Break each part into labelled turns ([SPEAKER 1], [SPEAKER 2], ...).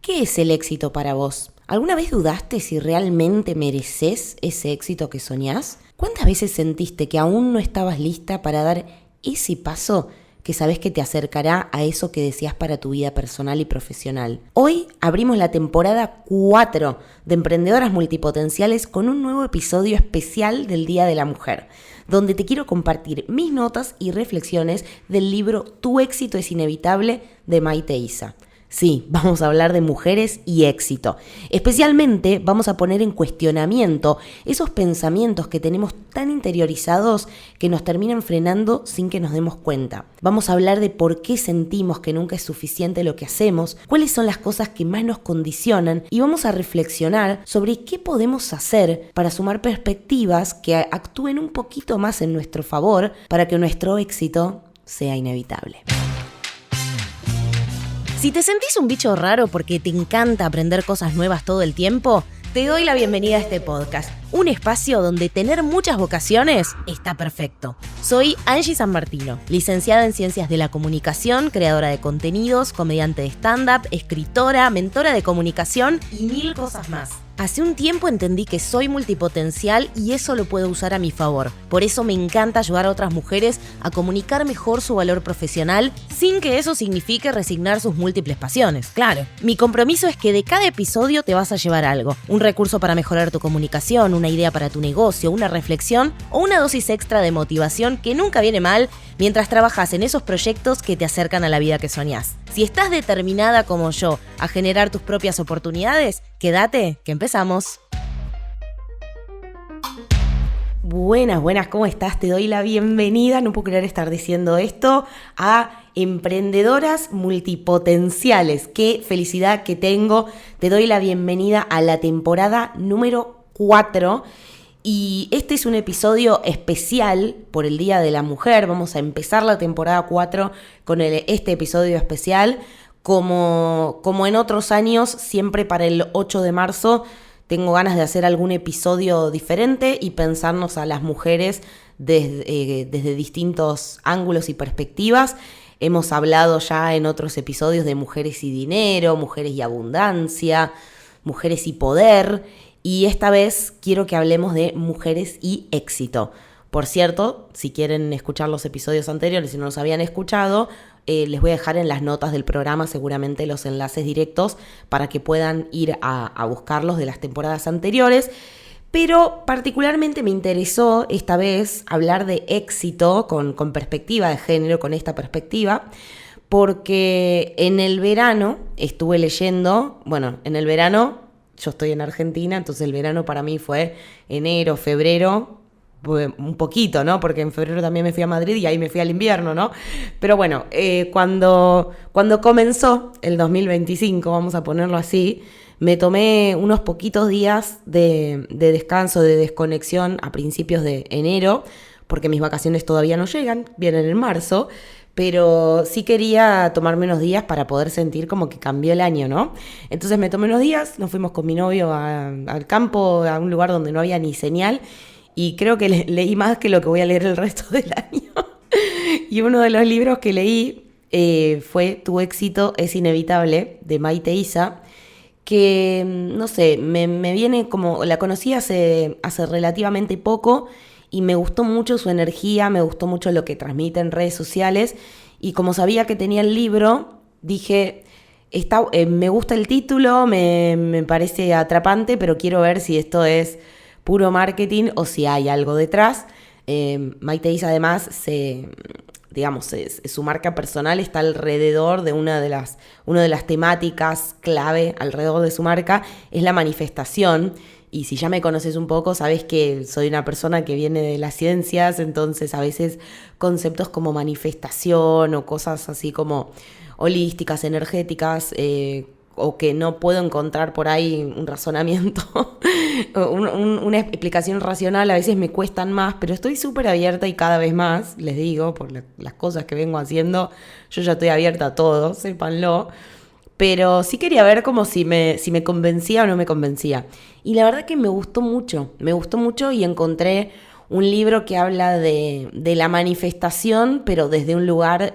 [SPEAKER 1] ¿Qué es el éxito para vos? ¿Alguna vez dudaste si realmente mereces ese éxito que soñás? ¿Cuántas veces sentiste que aún no estabas lista para dar ese paso que sabes que te acercará a eso que deseas para tu vida personal y profesional? Hoy abrimos la temporada 4 de Emprendedoras Multipotenciales con un nuevo episodio especial del Día de la Mujer, donde te quiero compartir mis notas y reflexiones del libro Tu éxito es inevitable de Maite Isa. Sí, vamos a hablar de mujeres y éxito. Especialmente vamos a poner en cuestionamiento esos pensamientos que tenemos tan interiorizados que nos terminan frenando sin que nos demos cuenta. Vamos a hablar de por qué sentimos que nunca es suficiente lo que hacemos, cuáles son las cosas que más nos condicionan y vamos a reflexionar sobre qué podemos hacer para sumar perspectivas que actúen un poquito más en nuestro favor para que nuestro éxito sea inevitable. Si te sentís un bicho raro porque te encanta aprender cosas nuevas todo el tiempo, te doy la bienvenida a este podcast, un espacio donde tener muchas vocaciones está perfecto. Soy Angie San Martino, licenciada en Ciencias de la Comunicación, creadora de contenidos, comediante de stand-up, escritora, mentora de comunicación y mil cosas más. Hace un tiempo entendí que soy multipotencial y eso lo puedo usar a mi favor. Por eso me encanta ayudar a otras mujeres a comunicar mejor su valor profesional sin que eso signifique resignar sus múltiples pasiones. Claro, mi compromiso es que de cada episodio te vas a llevar algo. Un recurso para mejorar tu comunicación, una idea para tu negocio, una reflexión o una dosis extra de motivación que nunca viene mal mientras trabajas en esos proyectos que te acercan a la vida que soñás. Si estás determinada como yo a generar tus propias oportunidades, quédate, que empezamos. Buenas, ¿cómo estás? Te doy la bienvenida, no puedo creer estar diciendo esto, a Emprendedoras Multipotenciales. Qué felicidad que tengo. Te doy la bienvenida a la temporada número 4. Y este es un episodio especial por el Día de la Mujer. Vamos a empezar la temporada 4 con este episodio especial. Como en otros años, siempre para el 8 de marzo tengo ganas de hacer algún episodio diferente y pensarnos a las mujeres desde distintos ángulos y perspectivas. Hemos hablado ya en otros episodios de mujeres y dinero, mujeres y abundancia, mujeres y poder. Y esta vez quiero que hablemos de mujeres y éxito. Por cierto, si quieren escuchar los episodios anteriores, si no los habían escuchado, les voy a dejar en las notas del programa seguramente los enlaces directos para que puedan ir a buscarlos de las temporadas anteriores. Pero particularmente me interesó esta vez hablar de éxito con perspectiva de género, con esta perspectiva, porque en el verano estuve leyendo, en el verano yo estoy en Argentina, entonces el verano para mí fue enero, febrero, un poquito, ¿no? Porque en febrero también me fui a Madrid y ahí me fui al invierno, ¿no? Pero bueno, cuando comenzó el 2025, vamos a ponerlo así, me tomé unos poquitos días de descanso, de desconexión a principios de enero, porque mis vacaciones todavía no llegan, vienen en marzo, pero sí quería tomarme unos días para poder sentir como que cambió el año, ¿no? Entonces me tomé unos días, nos fuimos con mi novio al campo, a un lugar donde no había ni señal, y creo que leí más que lo que voy a leer el resto del año. Y uno de los libros que leí fue Tu éxito es inevitable, de Maite Isa, que, no sé, me viene como, la conocí hace relativamente poco, y me gustó mucho su energía, me gustó mucho lo que transmite en redes sociales, y como sabía que tenía el libro, dije, me gusta el título, me parece atrapante, pero quiero ver si esto es puro marketing o si hay algo detrás. Maite Isa además, su marca personal está alrededor de una de las temáticas clave alrededor de su marca, es la manifestación. Y si ya me conoces un poco, sabes que soy una persona que viene de las ciencias, entonces a veces conceptos como manifestación o cosas así como holísticas, energéticas, o que no puedo encontrar por ahí un razonamiento, una explicación racional, a veces me cuestan más, pero estoy súper abierta y cada vez más, les digo, por las cosas que vengo haciendo, yo ya estoy abierta a todo, sépanlo. Pero sí quería ver como si me convencía o no me convencía. Y la verdad que me gustó mucho y encontré un libro que habla de la manifestación, pero desde un lugar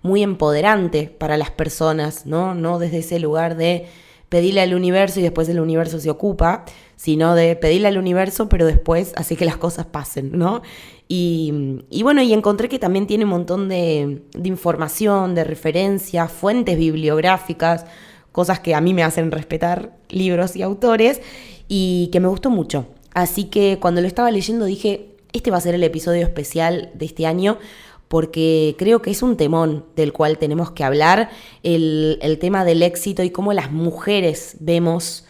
[SPEAKER 1] muy empoderante para las personas, ¿no? No desde ese lugar de pedirle al universo y después el universo se ocupa, sino de pedirle al universo, pero después hace que las cosas pasen, ¿no? Y bueno, y encontré que también tiene un montón de información, de referencias, fuentes bibliográficas, cosas que a mí me hacen respetar libros y autores, y que me gustó mucho. Así que cuando lo estaba leyendo dije, este va a ser el episodio especial de este año, porque creo que es un temón del cual tenemos que hablar, el tema del éxito y cómo las mujeres vemos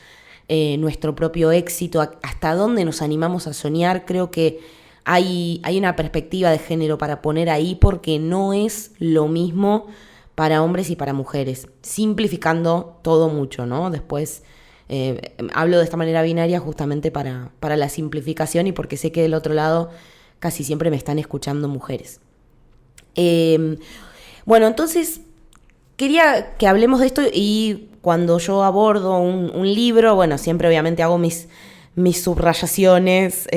[SPEAKER 1] nuestro propio éxito, hasta dónde nos animamos a soñar. Creo que hay una perspectiva de género para poner ahí, porque no es lo mismo para hombres y para mujeres, simplificando todo mucho, ¿no? Después hablo de esta manera binaria justamente para la simplificación y porque sé que del otro lado casi siempre me están escuchando mujeres. Bueno, entonces quería que hablemos de esto, y cuando yo abordo un libro, bueno, siempre obviamente hago mis subrayaciones,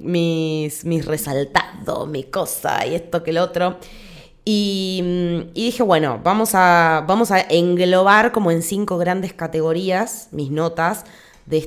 [SPEAKER 1] mis resaltados, mi cosa y esto que el otro. Y dije, bueno, vamos a englobar como en 5 grandes categorías mis notas de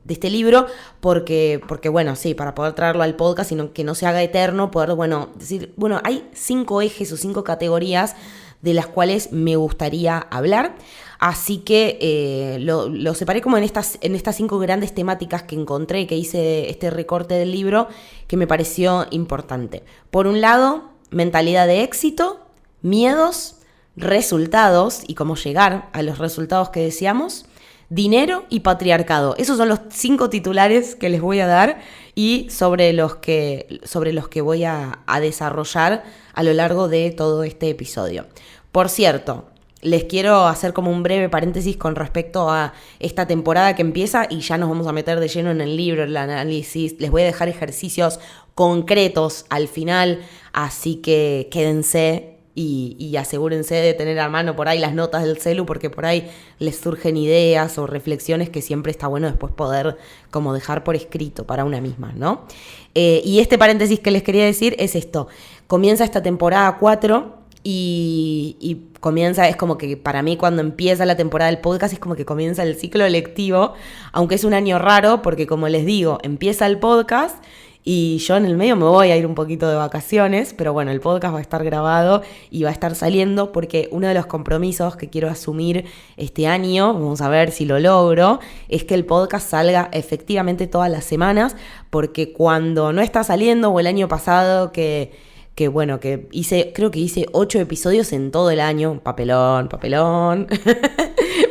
[SPEAKER 1] este libro, porque bueno, sí, para poder traerlo al podcast y que no se haga eterno, poder, bueno, decir, bueno, hay 5 ejes o 5 categorías de las cuales me gustaría hablar. Así que lo separé como en estas 5 grandes temáticas que encontré, que hice este recorte del libro, que me pareció importante. Por un lado, mentalidad de éxito, miedos, resultados y cómo llegar a los resultados que deseamos, dinero y patriarcado. Esos son los 5 titulares que les voy a dar y sobre los que voy a desarrollar a lo largo de todo este episodio. Por cierto, les quiero hacer como un breve paréntesis con respecto a esta temporada que empieza, y ya nos vamos a meter de lleno en el libro, el análisis. Les voy a dejar ejercicios concretos al final, así que quédense y asegúrense de tener a mano por ahí las notas del celu, porque por ahí les surgen ideas o reflexiones que siempre está bueno después poder como dejar por escrito para una misma, ¿no? Y este paréntesis que les quería decir es esto. Comienza esta temporada 4 y comienza, es como que para mí cuando empieza la temporada del podcast es como que comienza el ciclo lectivo, aunque es un año raro porque, como les digo, empieza el podcast y yo en el medio me voy a ir un poquito de vacaciones, pero bueno, el podcast va a estar grabado y va a estar saliendo, porque uno de los compromisos que quiero asumir este año, vamos a ver si lo logro, es que el podcast salga efectivamente todas las semanas, porque cuando no está saliendo, o el año pasado que creo que hice 8 episodios en todo el año, papelón,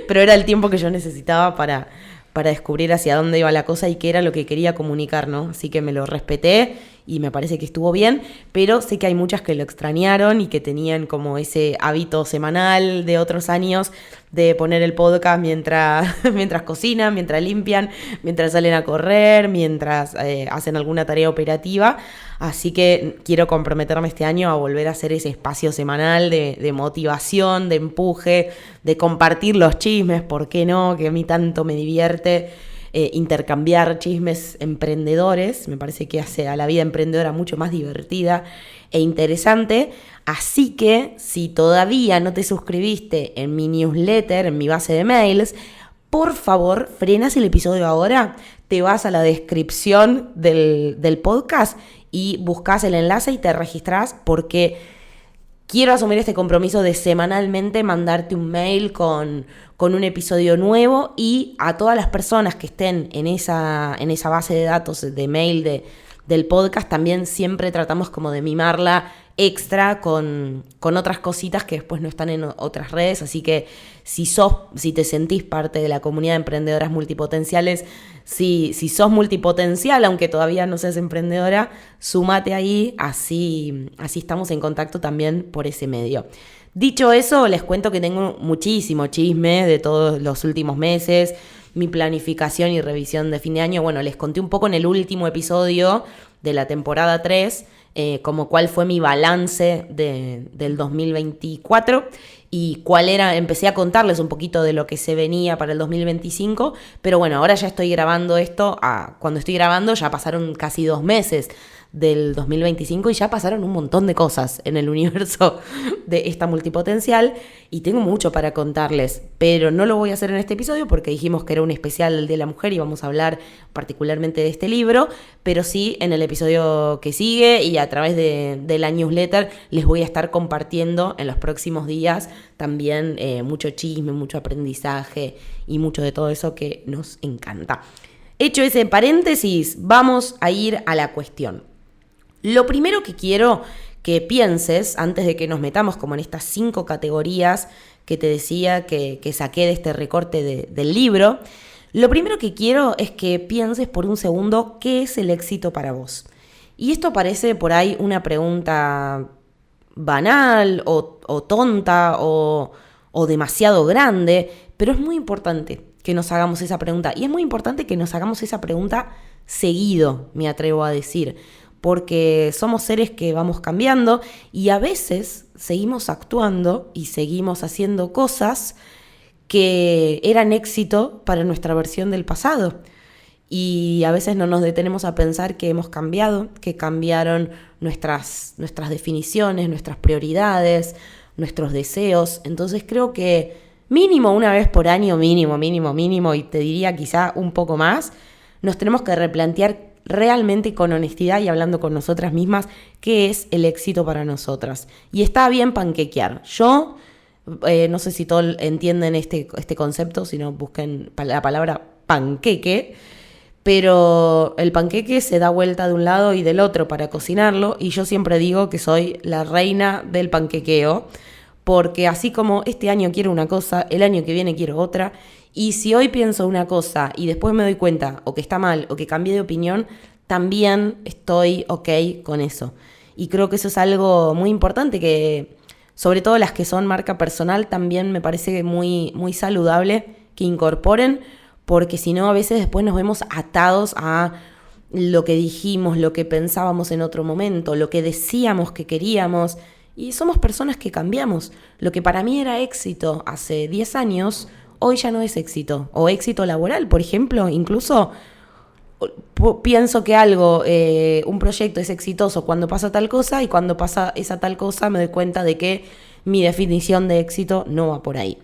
[SPEAKER 1] pero era el tiempo que yo necesitaba para descubrir hacia dónde iba la cosa y qué era lo que quería comunicar, ¿no? Así que me lo respeté y me parece que estuvo bien, pero sé que hay muchas que lo extrañaron y que tenían como ese hábito semanal de otros años de poner el podcast mientras cocinan, mientras limpian, mientras salen a correr, mientras hacen alguna tarea operativa. Así que quiero comprometerme este año a volver a hacer ese espacio semanal de motivación, de empuje, de compartir los chismes, ¿por qué no? Que a mí tanto me divierte intercambiar chismes emprendedores. Me parece que hace a la vida emprendedora mucho más divertida e interesante. Así que si todavía no te suscribiste en mi newsletter, en mi base de mails, por favor, frenas el episodio ahora, te vas a la descripción del podcast y buscas el enlace y te registrás, porque quiero asumir este compromiso de semanalmente mandarte un mail con un episodio nuevo, y a todas las personas que estén en esa base de datos de mail del podcast también siempre tratamos como de mimarla extra con otras cositas que después no están en otras redes. Así que si te sentís parte de la comunidad de emprendedoras multipotenciales, si sos multipotencial, aunque todavía no seas emprendedora, súmate ahí, así estamos en contacto también por ese medio. Dicho eso, les cuento que tengo muchísimo chisme de todos los últimos meses, mi planificación y revisión de fin de año. Bueno, les conté un poco en el último episodio de la temporada 3, como cuál fue mi balance del 2024 y empecé a contarles un poquito de lo que se venía para el 2025, pero bueno, ahora ya estoy grabando esto, cuando estoy grabando ya pasaron casi 2 meses del 2025 y ya pasaron un montón de cosas en el universo de esta multipotencial y tengo mucho para contarles, pero no lo voy a hacer en este episodio porque dijimos que era un especial de la mujer y vamos a hablar particularmente de este libro, pero sí en el episodio que sigue y a través de la newsletter les voy a estar compartiendo en los próximos días también mucho chisme, mucho aprendizaje y mucho de todo eso que nos encanta. Hecho ese paréntesis, vamos a ir a la cuestión. Lo primero que quiero que pienses, antes de que nos metamos como en estas 5 categorías que te decía que saqué de este recorte del libro, lo primero que quiero es que pienses por un segundo qué es el éxito para vos. Y esto parece por ahí una pregunta banal o tonta o demasiado grande, pero es muy importante que nos hagamos esa pregunta. Y es muy importante que nos hagamos esa pregunta seguido, me atrevo a decir, porque somos seres que vamos cambiando y a veces seguimos actuando y seguimos haciendo cosas que eran éxito para nuestra versión del pasado. Y a veces no nos detenemos a pensar que hemos cambiado, que cambiaron nuestras definiciones, nuestras prioridades, nuestros deseos. Entonces creo que mínimo una vez por año, mínimo, y te diría quizá un poco más, nos tenemos que replantear realmente con honestidad y hablando con nosotras mismas qué es el éxito para nosotras. Y está bien panquequear. Yo no sé si todos entienden este concepto, si no busquen la palabra panqueque, pero el panqueque se da vuelta de un lado y del otro para cocinarlo y yo siempre digo que soy la reina del panquequeo, porque así como este año quiero una cosa, el año que viene quiero otra. Y si hoy pienso una cosa y después me doy cuenta o que está mal o que cambié de opinión, también estoy ok con eso. Y creo que eso es algo muy importante que, sobre todo las que son marca personal, también me parece muy, muy saludable que incorporen, porque si no a veces después nos vemos atados a lo que dijimos, lo que pensábamos en otro momento, lo que decíamos que queríamos. Y somos personas que cambiamos. Lo que para mí era éxito hace 10 años... hoy ya no es éxito, o éxito laboral, por ejemplo. Incluso pienso que un proyecto es exitoso cuando pasa tal cosa, y cuando pasa esa tal cosa me doy cuenta de que mi definición de éxito no va por ahí.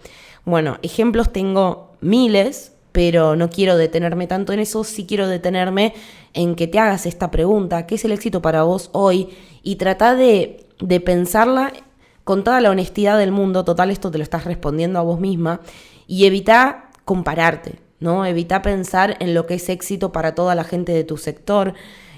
[SPEAKER 1] Bueno, ejemplos tengo miles, pero no quiero detenerme tanto en eso. Sí quiero detenerme en que te hagas esta pregunta, ¿qué es el éxito para vos hoy? Y trata de pensarla con toda la honestidad del mundo. Total, esto te lo estás respondiendo a vos misma. Y evita compararte, ¿no? Evita pensar en lo que es éxito para toda la gente de tu sector.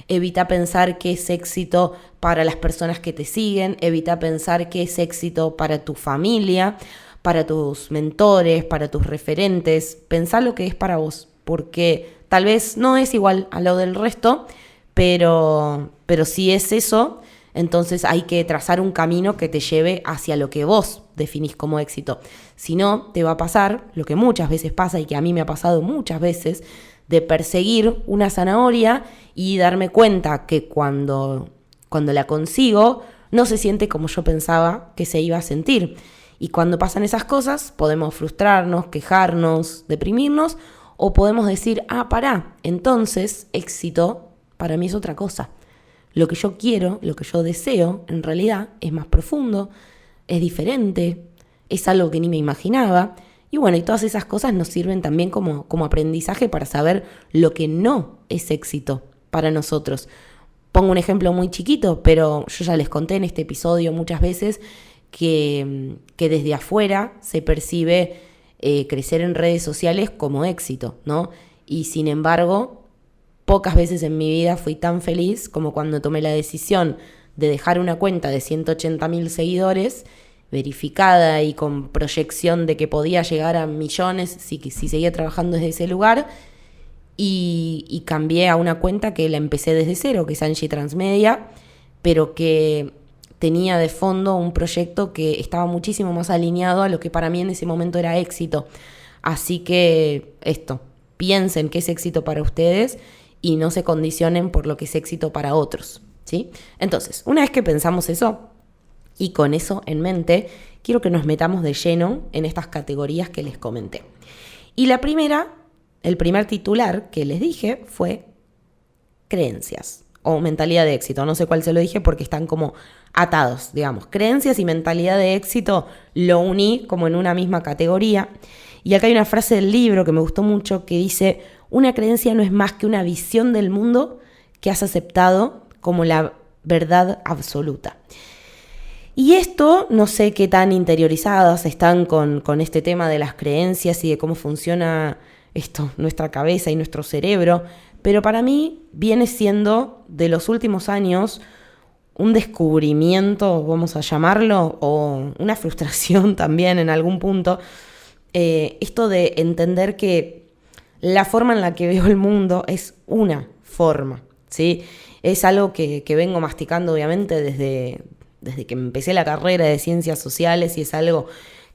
[SPEAKER 1] Evita pensar qué es éxito para las personas que te siguen. Evita pensar qué es éxito para tu familia, para tus mentores, para tus referentes. Pensá lo que es para vos, porque tal vez no es igual a lo del resto, pero si es eso, entonces hay que trazar un camino que te lleve hacia lo que vos definís como éxito. Si no, te va a pasar lo que muchas veces pasa y que a mí me ha pasado muchas veces, de perseguir una zanahoria y darme cuenta que cuando la consigo no se siente como yo pensaba que se iba a sentir. Y cuando pasan esas cosas podemos frustrarnos, quejarnos, deprimirnos, o podemos decir, pará, entonces éxito para mí es otra cosa. Lo que yo quiero, lo que yo deseo, en realidad es más profundo, es diferente, es algo que ni me imaginaba. Y bueno, y todas esas cosas nos sirven también como aprendizaje para saber lo que no es éxito para nosotros. Pongo un ejemplo muy chiquito, pero yo ya les conté en este episodio muchas veces que desde afuera se percibe crecer en redes sociales como éxito, ¿no? Y sin embargo, pocas veces en mi vida fui tan feliz como cuando tomé la decisión de dejar una cuenta de 180.000 seguidores, verificada y con proyección de que podía llegar a millones si seguía trabajando desde ese lugar, y cambié a una cuenta que la empecé desde cero, que es Angie Transmedia, pero que tenía de fondo un proyecto que estaba muchísimo más alineado a lo que para mí en ese momento era éxito. Así que piensen qué es éxito para ustedes y no se condicionen por lo que es éxito para otros. ¿sí? Entonces, una vez que pensamos eso, y con eso en mente, quiero que nos metamos de lleno en estas categorías que les comenté. Y la primera, el primer titular que les dije fue creencias o mentalidad de éxito. No sé cuál se lo dije porque están como atados, digamos. Creencias y mentalidad de éxito lo uní como en una misma categoría. Y acá hay una frase del libro que me gustó mucho que dice: una creencia no es más que una visión del mundo que has aceptado como la verdad absoluta. Y esto, no sé qué tan interiorizadas están con este tema de las creencias y de cómo funciona esto, nuestra cabeza y nuestro cerebro, pero para mí viene siendo de los últimos años un descubrimiento, vamos a llamarlo, o una frustración también en algún punto, esto de entender que la forma en la que veo el mundo es una forma, ¿sí? Es algo que vengo masticando obviamente desde que empecé la carrera de ciencias sociales, y es algo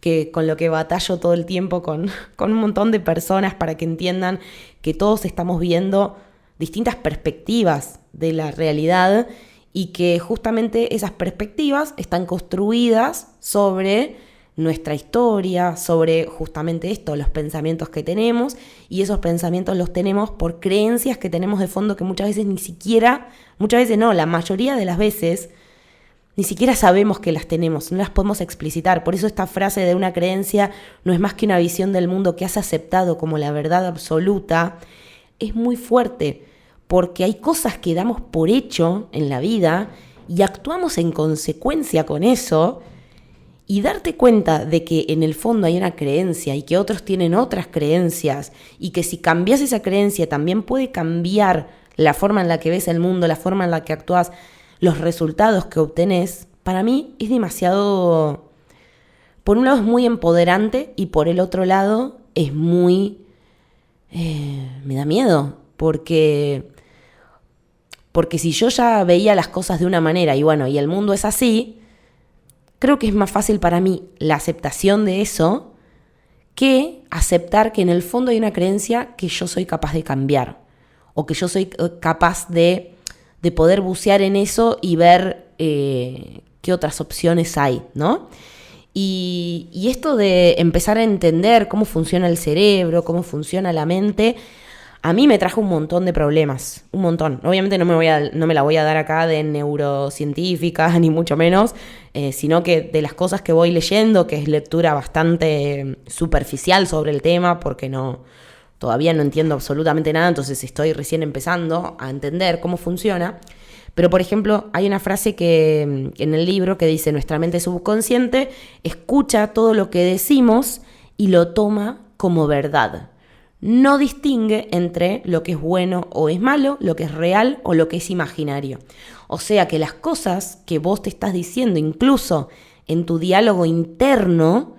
[SPEAKER 1] que con lo que batallo todo el tiempo con un montón de personas para que entiendan que todos estamos viendo distintas perspectivas de la realidad y que justamente esas perspectivas están construidas sobre nuestra historia, sobre justamente esto, los pensamientos que tenemos, y esos pensamientos los tenemos por creencias que tenemos de fondo que muchas veces la mayoría de las veces ni siquiera sabemos que las tenemos, no las podemos explicitar. Por eso esta frase de una creencia no es más que una visión del mundo que has aceptado como la verdad absoluta, es muy fuerte, porque hay cosas que damos por hecho en la vida y actuamos en consecuencia con eso, y darte cuenta de que en el fondo hay una creencia y que otros tienen otras creencias, y que si cambias esa creencia también puede cambiar la forma en la que ves el mundo, la forma en la que actúas, los resultados que obtenés, para mí es demasiado, por un lado es muy empoderante y por el otro lado es muy, me da miedo, porque si yo ya veía las cosas de una manera y bueno, y el mundo es así, creo que es más fácil para mí la aceptación de eso que aceptar que en el fondo hay una creencia que yo soy capaz de cambiar, o que yo soy capaz de poder bucear en eso y ver qué otras opciones hay, ¿no? Y esto de empezar a entender cómo funciona el cerebro, cómo funciona la mente, a mí me trajo un montón de problemas, un montón. Obviamente no me la voy a dar acá de neurocientífica, ni mucho menos, sino que de las cosas que voy leyendo, que es lectura bastante superficial sobre el tema, porque todavía no entiendo absolutamente nada, entonces estoy recién empezando a entender cómo funciona. Pero, por ejemplo, hay una frase que en el libro que dice: nuestra mente subconsciente escucha todo lo que decimos y lo toma como verdad. No distingue entre lo que es bueno o es malo, lo que es real o lo que es imaginario. O sea que las cosas que vos te estás diciendo, incluso en tu diálogo interno,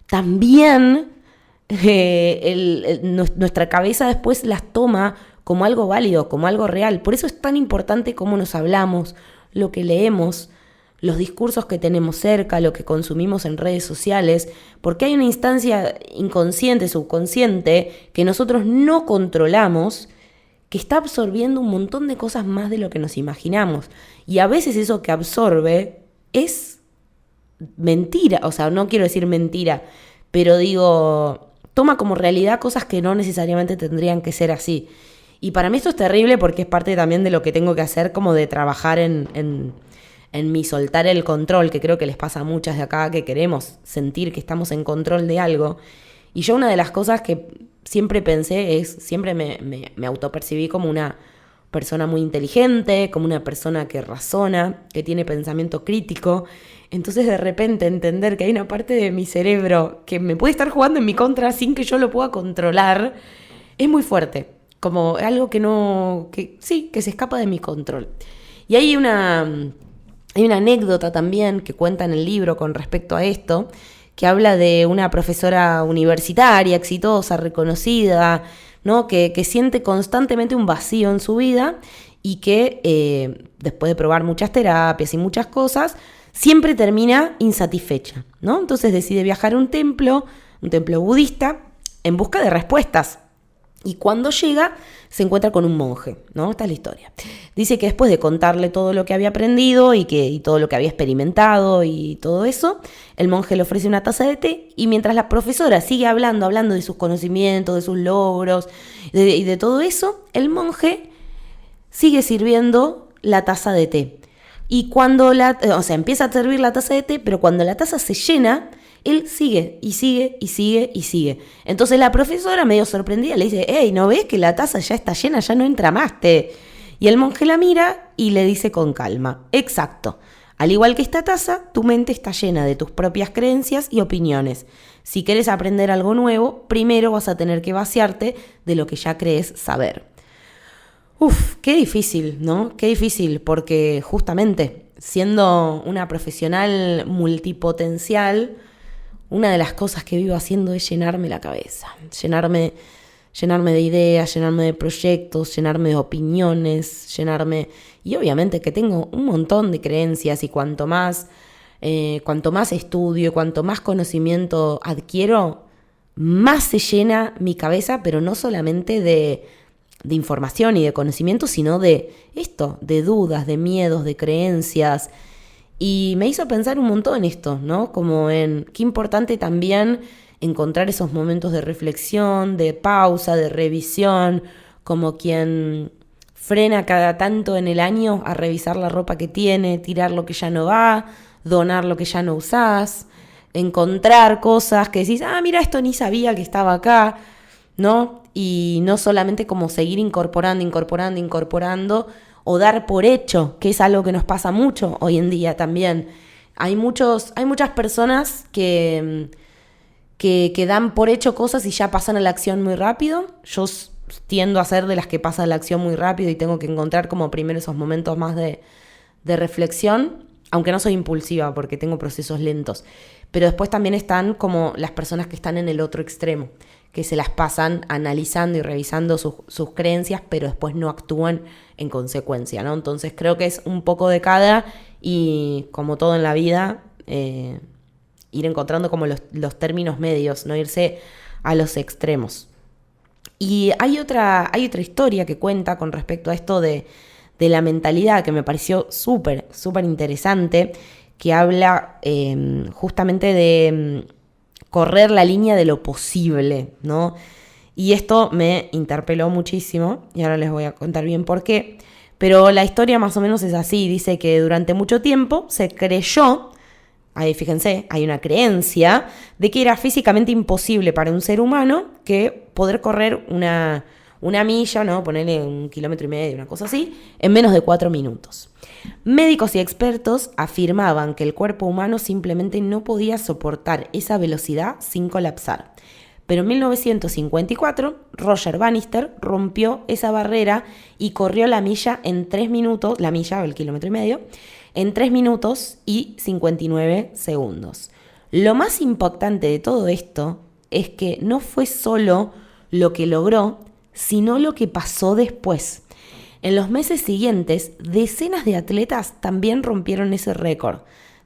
[SPEAKER 1] también nuestra cabeza después las toma como algo válido, como algo real. Por eso es tan importante cómo nos hablamos, lo que leemos, los discursos que tenemos cerca, lo que consumimos en redes sociales, porque hay una instancia inconsciente, subconsciente, que nosotros no controlamos, que está absorbiendo un montón de cosas más de lo que nos imaginamos. Y a veces eso que absorbe es mentira, o sea, no quiero decir mentira, pero digo, toma como realidad cosas que no necesariamente tendrían que ser así. Y para mí esto es terrible porque es parte también de lo que tengo que hacer, como de trabajar en mi soltar el control, que creo que les pasa a muchas de acá, que queremos sentir que estamos en control de algo. Y yo una de las cosas que siempre pensé siempre me autopercibí como una persona muy inteligente, como una persona que razona, que tiene pensamiento crítico. Entonces de repente entender que hay una parte de mi cerebro que me puede estar jugando en mi contra sin que yo lo pueda controlar, es muy fuerte. Como algo que se escapa de mi control. Y hay una anécdota también que cuenta en el libro con respecto a esto, que habla de una profesora universitaria, exitosa, reconocida, ¿no? que siente constantemente un vacío en su vida y que después de probar muchas terapias y muchas cosas, siempre termina insatisfecha, ¿no? Entonces decide viajar a un templo budista, en busca de respuestas. Y cuando llega, se encuentra con un monje, ¿no? Esta es la historia. Dice que después de contarle todo lo que había aprendido y todo lo que había experimentado y todo eso, el monje le ofrece una taza de té y mientras la profesora sigue hablando de sus conocimientos, de sus logros y de todo eso, el monje sigue sirviendo la taza de té. Y cuando empieza a servir la taza de té, pero cuando la taza se llena, él sigue y sigue y sigue y sigue. Entonces la profesora, medio sorprendida, le dice, hey, ¿no ves que la taza ya está llena, ya no entra más té? Y el monje la mira y le dice con calma, exacto, al igual que esta taza, tu mente está llena de tus propias creencias y opiniones. Si quieres aprender algo nuevo, primero vas a tener que vaciarte de lo que ya crees saber. Qué difícil, ¿no? Qué difícil, porque justamente siendo una profesional multipotencial, una de las cosas que vivo haciendo es llenarme la cabeza, llenarme de ideas, llenarme de proyectos, llenarme de opiniones, y obviamente que tengo un montón de creencias y cuanto más estudio, cuanto más conocimiento adquiero, más se llena mi cabeza, pero no solamente de información y de conocimiento, sino de dudas, de miedos, de creencias. Y me hizo pensar un montón en esto, ¿no? Como en qué importante también encontrar esos momentos de reflexión, de pausa, de revisión, como quien frena cada tanto en el año a revisar la ropa que tiene, tirar lo que ya no va, donar lo que ya no usás, encontrar cosas que decís, mira, esto ni sabía que estaba acá, ¿no? Y no solamente como seguir incorporando, o dar por hecho, que es algo que nos pasa mucho hoy en día también. Hay muchas personas que dan por hecho cosas y ya pasan a la acción muy rápido. Yo tiendo a ser de las que pasan a la acción muy rápido y tengo que encontrar como primero esos momentos más de reflexión, aunque no soy impulsiva porque tengo procesos lentos. Pero después también están como las personas que están en el otro extremo, que se las pasan analizando y revisando sus creencias, pero después no actúan en consecuencia, ¿no? Entonces creo que es un poco de cada y como todo en la vida, ir encontrando como los términos medios, no irse a los extremos. Y hay otra historia que cuenta con respecto a esto de la mentalidad que me pareció súper, súper interesante, que habla justamente de correr la línea de lo posible, ¿no? Y esto me interpeló muchísimo y ahora les voy a contar bien por qué. Pero la historia más o menos es así, dice que durante mucho tiempo se creyó, ahí fíjense, hay una creencia de que era físicamente imposible para un ser humano que poder correr una milla, ¿no? Ponerle 1,5 kilómetros, una cosa así, en menos de 4 minutos. Médicos y expertos afirmaban que el cuerpo humano simplemente no podía soportar esa velocidad sin colapsar. Pero en 1954, Roger Bannister rompió esa barrera y corrió la milla en 3 minutos, la milla, el 1,5 kilómetros, en 3 minutos y 59 segundos. Lo más impactante de todo esto es que no fue solo lo que logró, sino lo que pasó después. En los meses siguientes, decenas de atletas también rompieron ese récord.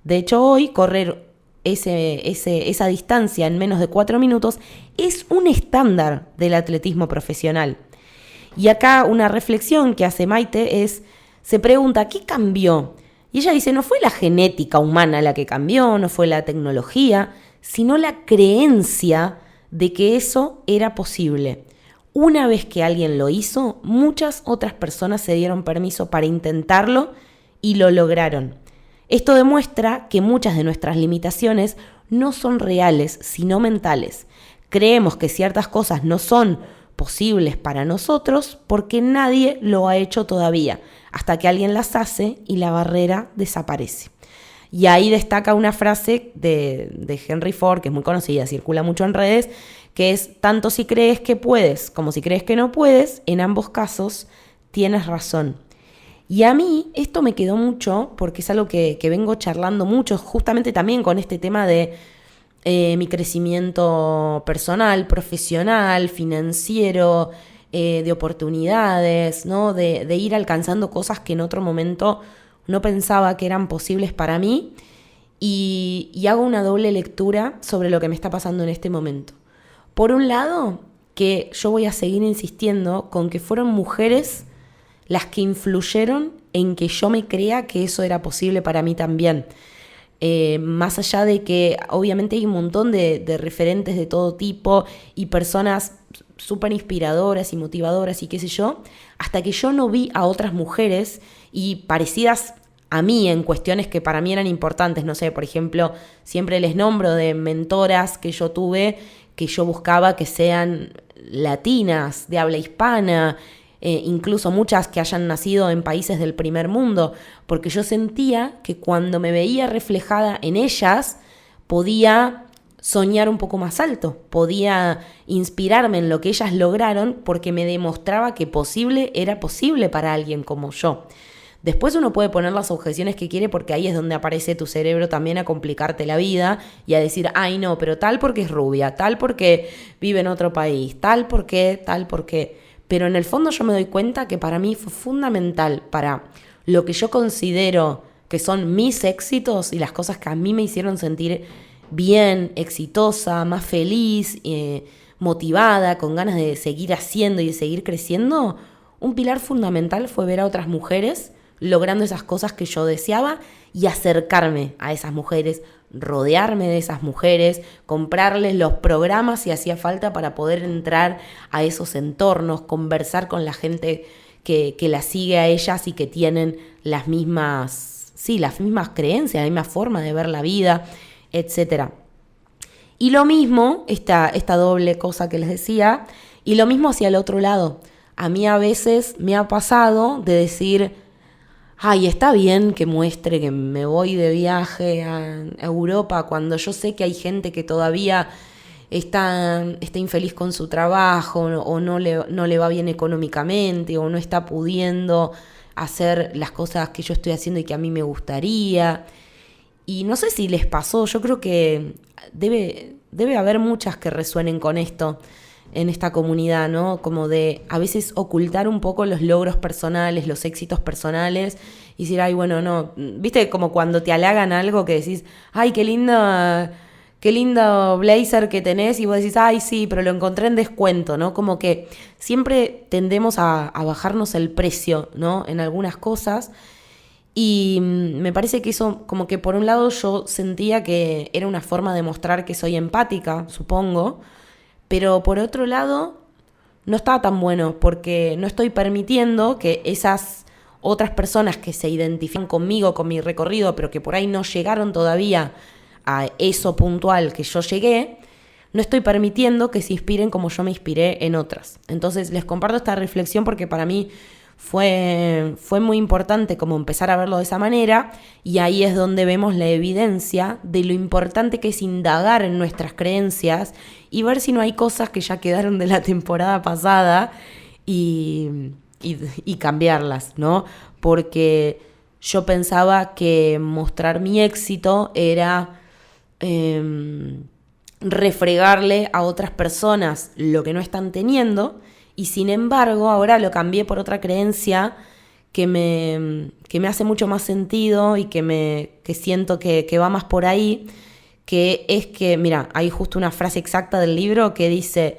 [SPEAKER 1] De hecho, hoy correr esa distancia en menos de 4 minutos es un estándar del atletismo profesional. Y acá una reflexión que hace Maite se pregunta, ¿qué cambió? Y ella dice, no fue la genética humana la que cambió, no fue la tecnología, sino la creencia de que eso era posible. Una vez que alguien lo hizo, muchas otras personas se dieron permiso para intentarlo y lo lograron. Esto demuestra que muchas de nuestras limitaciones no son reales, sino mentales. Creemos que ciertas cosas no son posibles para nosotros porque nadie lo ha hecho todavía, hasta que alguien las hace y la barrera desaparece. Y ahí destaca una frase de Henry Ford, que es muy conocida, circula mucho en redes, que es, tanto si crees que puedes como si crees que no puedes, en ambos casos tienes razón. Y a mí esto me quedó mucho porque es algo que vengo charlando mucho, justamente también con este tema de mi crecimiento personal, profesional, financiero, de oportunidades, ¿no? De ir alcanzando cosas que en otro momento no pensaba que eran posibles para mí y hago una doble lectura sobre lo que me está pasando en este momento. Por un lado, que yo voy a seguir insistiendo con que fueron mujeres las que influyeron en que yo me crea que eso era posible para mí también. Más allá de que obviamente hay un montón de referentes de todo tipo y personas súper inspiradoras y motivadoras y qué sé yo, hasta que yo no vi a otras mujeres y parecidas a mí en cuestiones que para mí eran importantes. No sé, por ejemplo, siempre les nombro de mentoras que yo tuve, que yo buscaba que sean latinas, de habla hispana, incluso muchas que hayan nacido en países del primer mundo, porque yo sentía que cuando me veía reflejada en ellas, podía soñar un poco más alto, podía inspirarme en lo que ellas lograron, porque me demostraba que posible era posible para alguien como yo. Después uno puede poner las objeciones que quiere, porque ahí es donde aparece tu cerebro también a complicarte la vida y a decir, ay no, pero tal porque es rubia, tal porque vive en otro país, tal porque. Pero en el fondo yo me doy cuenta que para mí fue fundamental para lo que yo considero que son mis éxitos y las cosas que a mí me hicieron sentir bien, exitosa, más feliz, motivada, con ganas de seguir haciendo y de seguir creciendo. Un pilar fundamental fue ver a otras mujeres logrando esas cosas que yo deseaba y acercarme a esas mujeres, rodearme de esas mujeres, comprarles los programas si hacía falta para poder entrar a esos entornos, conversar con la gente que las sigue a ellas y que tienen las mismas creencias, la misma forma de ver la vida, etc. Y lo mismo, esta doble cosa que les decía, y lo mismo hacia el otro lado. A mí a veces me ha pasado de decir, ay, está bien que muestre que me voy de viaje a Europa cuando yo sé que hay gente que todavía está infeliz con su trabajo o no le va bien económicamente o no está pudiendo hacer las cosas que yo estoy haciendo y que a mí me gustaría. Y no sé si les pasó, yo creo que debe haber muchas que resuenen con esto en esta comunidad, ¿no? Como de a veces ocultar un poco los logros personales, los éxitos personales y decir, ay, bueno, no, viste como cuando te halagan algo que decís, ay, qué lindo blazer que tenés y vos decís, ay, sí, pero lo encontré en descuento, ¿no? Como que siempre tendemos a bajarnos el precio, ¿no? En algunas cosas. Y me parece que eso, como que por un lado yo sentía que era una forma de mostrar que soy empática, supongo, pero por otro lado no estaba tan bueno porque no estoy permitiendo que esas otras personas que se identifican conmigo, con mi recorrido, pero que por ahí no llegaron todavía a eso puntual que yo llegué, no estoy permitiendo que se inspiren como yo me inspiré en otras. Entonces les comparto esta reflexión porque para mí fue muy importante como empezar a verlo de esa manera, y ahí es donde vemos la evidencia de lo importante que es indagar en nuestras creencias y ver si no hay cosas que ya quedaron de la temporada pasada y cambiarlas, ¿no? Porque yo pensaba que mostrar mi éxito era refregarle a otras personas lo que no están teniendo. Y sin embargo, ahora lo cambié por otra creencia que me hace mucho más sentido y que siento que va más por ahí, que es que, mira, hay justo una frase exacta del libro que dice,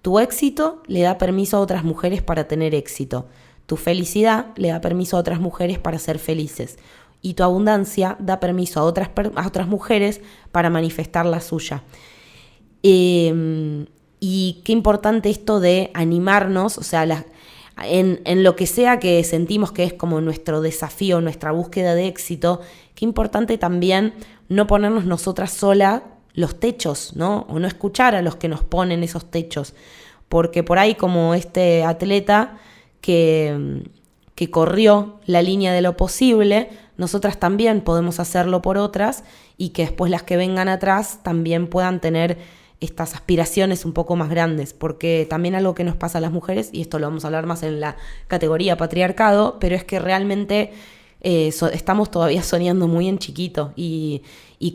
[SPEAKER 1] tu éxito le da permiso a otras mujeres para tener éxito, tu felicidad le da permiso a otras mujeres para ser felices, y tu abundancia da permiso a otras mujeres para manifestar la suya. Y qué importante esto de animarnos, o sea, en lo que sea que sentimos que es como nuestro desafío, nuestra búsqueda de éxito, qué importante también no ponernos nosotras solas los techos, ¿no? O no escuchar a los que nos ponen esos techos, porque por ahí como este atleta que corrió la línea de lo posible, nosotras también podemos hacerlo por otras y que después las que vengan atrás también puedan tener estas aspiraciones un poco más grandes, porque también algo que nos pasa a las mujeres, y esto lo vamos a hablar más en la categoría patriarcado, pero es que realmente estamos todavía soñando muy en chiquito y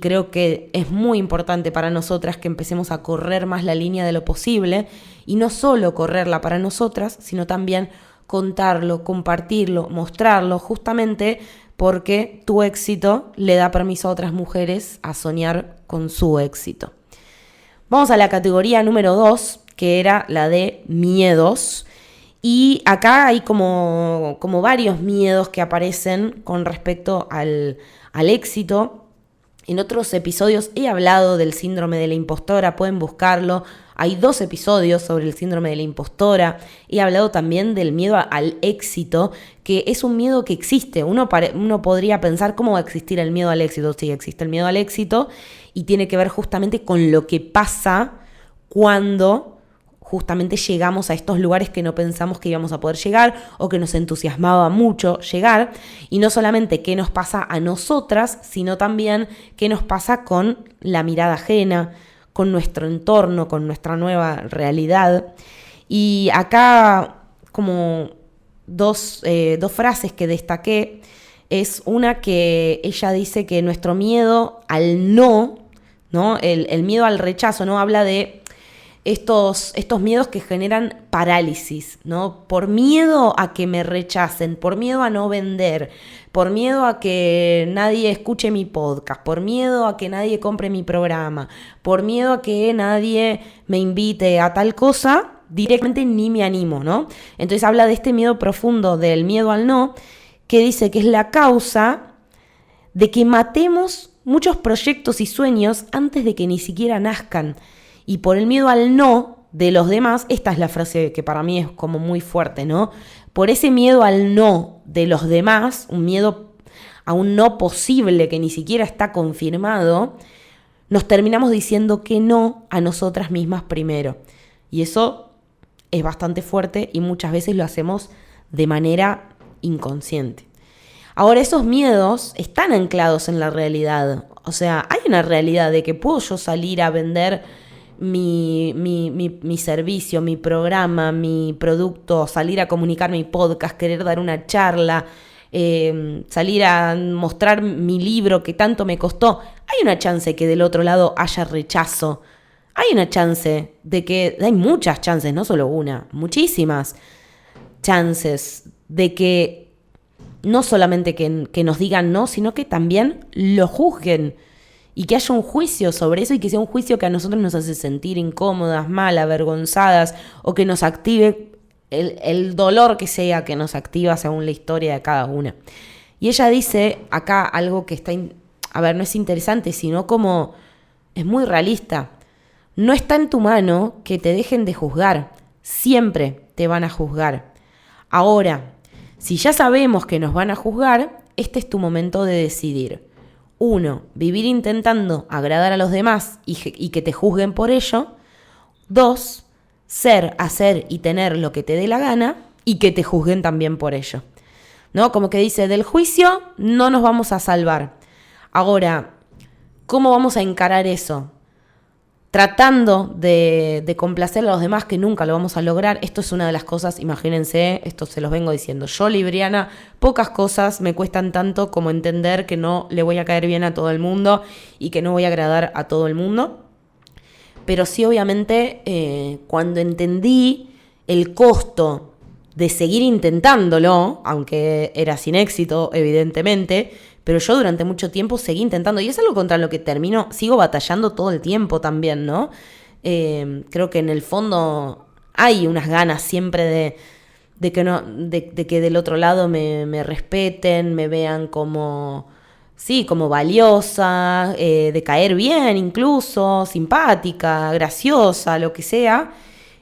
[SPEAKER 1] creo que es muy importante para nosotras que empecemos a correr más la línea de lo posible, y no solo correrla para nosotras, sino también contarlo, compartirlo, mostrarlo, justamente porque tu éxito le da permiso a otras mujeres a soñar con su éxito. Vamos a la categoría número 2, que era la de miedos. Y acá hay como varios miedos que aparecen con respecto al éxito. En otros episodios he hablado del síndrome de la impostora, pueden buscarlo. Hay 2 episodios sobre el síndrome de la impostora. He hablado también del miedo al éxito, que es un miedo que existe. Uno podría pensar, ¿cómo va a existir el miedo al éxito? Sí, existe el miedo al éxito y tiene que ver justamente con lo que pasa cuando justamente llegamos a estos lugares que no pensamos que íbamos a poder llegar o que nos entusiasmaba mucho llegar. Y no solamente qué nos pasa a nosotras, sino también qué nos pasa con la mirada ajena, con nuestro entorno, con nuestra nueva realidad. Y acá como dos frases que destaqué. Es una que ella dice que nuestro miedo al no, el miedo al rechazo, ¿no? Habla de estos miedos que generan parálisis, ¿no? Por miedo a que me rechacen, por miedo a no vender, por miedo a que nadie escuche mi podcast, por miedo a que nadie compre mi programa, por miedo a que nadie me invite a tal cosa, directamente ni me animo, ¿no? Entonces habla de este miedo profundo, del miedo al no, que dice que es la causa de que matemos muchos proyectos y sueños antes de que ni siquiera nazcan. Y por el miedo al no de los demás, esta es la frase que para mí es como muy fuerte, ¿no? Por ese miedo al no de los demás, un miedo a un no posible que ni siquiera está confirmado, nos terminamos diciendo que no a nosotras mismas primero. Y eso es bastante fuerte y muchas veces lo hacemos de manera inconsciente. Ahora, esos miedos están anclados en la realidad. O sea, hay una realidad de que puedo yo salir a vender mi servicio, mi programa, mi producto, salir a comunicar mi podcast, querer dar una charla, salir a mostrar mi libro que tanto me costó. Hay una chance que del otro lado haya rechazo. Hay una chance hay muchas chances, no solo una, muchísimas chances de que no solamente que nos digan no, sino que también lo juzguen. Y que haya un juicio sobre eso y que sea un juicio que a nosotros nos hace sentir incómodas, mal, avergonzadas o que nos active el dolor que sea que nos activa según la historia de cada una. Y ella dice acá algo que está, no es interesante, sino como es muy realista. No está en tu mano que te dejen de juzgar. Siempre te van a juzgar. Ahora, si ya sabemos que nos van a juzgar, este es tu momento de decidir. 1, vivir intentando agradar a los demás y que te juzguen por ello. 2, ser, hacer y tener lo que te dé la gana y que te juzguen también por ello. ¿No? Como que dice, del juicio no nos vamos a salvar. Ahora, ¿cómo vamos a encarar eso? Tratando de complacer a los demás, que nunca lo vamos a lograr. Esto es una de las cosas, imagínense, esto se los vengo diciendo. Yo, libriana, pocas cosas me cuestan tanto como entender que no le voy a caer bien a todo el mundo y que no voy a agradar a todo el mundo. Pero sí, obviamente, cuando entendí el costo de seguir intentándolo, aunque era sin éxito, evidentemente, pero yo durante mucho tiempo seguí intentando, y es algo contra lo que sigo batallando todo el tiempo también, ¿no? Creo que en el fondo hay unas ganas siempre de que del otro lado me respeten, me vean como valiosa, de caer bien incluso, simpática, graciosa, lo que sea.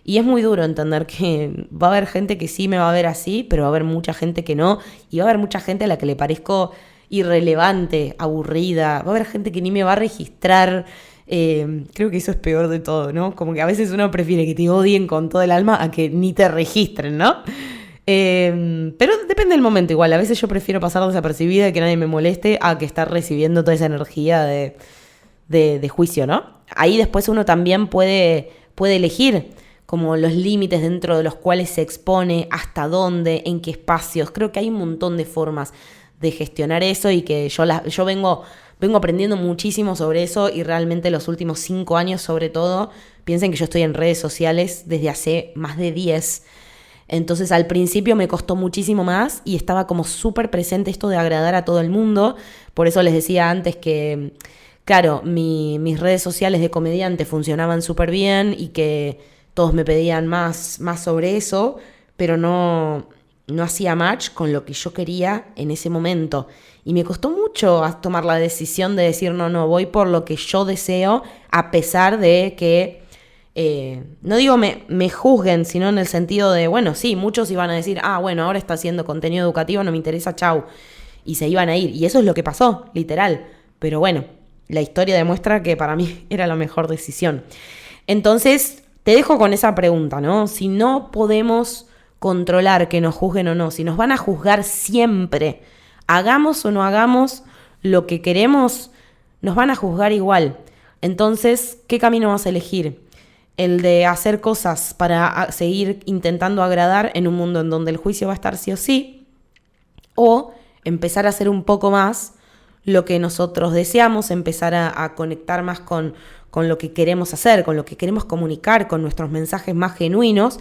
[SPEAKER 1] Y es muy duro entender que va a haber gente que sí me va a ver así, pero va a haber mucha gente que no, y va a haber mucha gente a la que le parezco irrelevante, aburrida, va a haber gente que ni me va a registrar. Creo que eso es peor de todo, ¿no? Como que a veces uno prefiere que te odien con todo el alma a que ni te registren, ¿no? Pero depende del momento igual. A veces yo prefiero pasar desapercibida y que nadie me moleste a que estar recibiendo toda esa energía de juicio, ¿no? Ahí después uno también puede elegir como los límites dentro de los cuales se expone, hasta dónde, en qué espacios. Creo que hay un montón de formas de gestionar eso y que yo vengo aprendiendo muchísimo sobre eso, y realmente los últimos 5 años sobre todo, piensen que yo estoy en redes sociales desde hace más de 10. Entonces al principio me costó muchísimo más y estaba como súper presente esto de agradar a todo el mundo. Por eso les decía antes que, claro, mis redes sociales de comediante funcionaban súper bien y que todos me pedían más sobre eso, pero no hacía match con lo que yo quería en ese momento. Y me costó mucho tomar la decisión de decir, no, voy por lo que yo deseo, a pesar de que, no digo me juzguen, sino en el sentido de, bueno, sí, muchos iban a decir, bueno, ahora está haciendo contenido educativo, no me interesa, chau. Y se iban a ir. Y eso es lo que pasó, literal. Pero bueno, la historia demuestra que para mí era la mejor decisión. Entonces, te dejo con esa pregunta, ¿no? Si no podemos controlar que nos juzguen o no, si nos van a juzgar siempre, hagamos o no hagamos lo que queremos, nos van a juzgar igual. Entonces, ¿qué camino vas a elegir? El de hacer cosas para seguir intentando agradar en un mundo en donde el juicio va a estar sí o sí, o empezar a hacer un poco más lo que nosotros deseamos, empezar a conectar más con lo que queremos hacer, con lo que queremos comunicar, con nuestros mensajes más genuinos,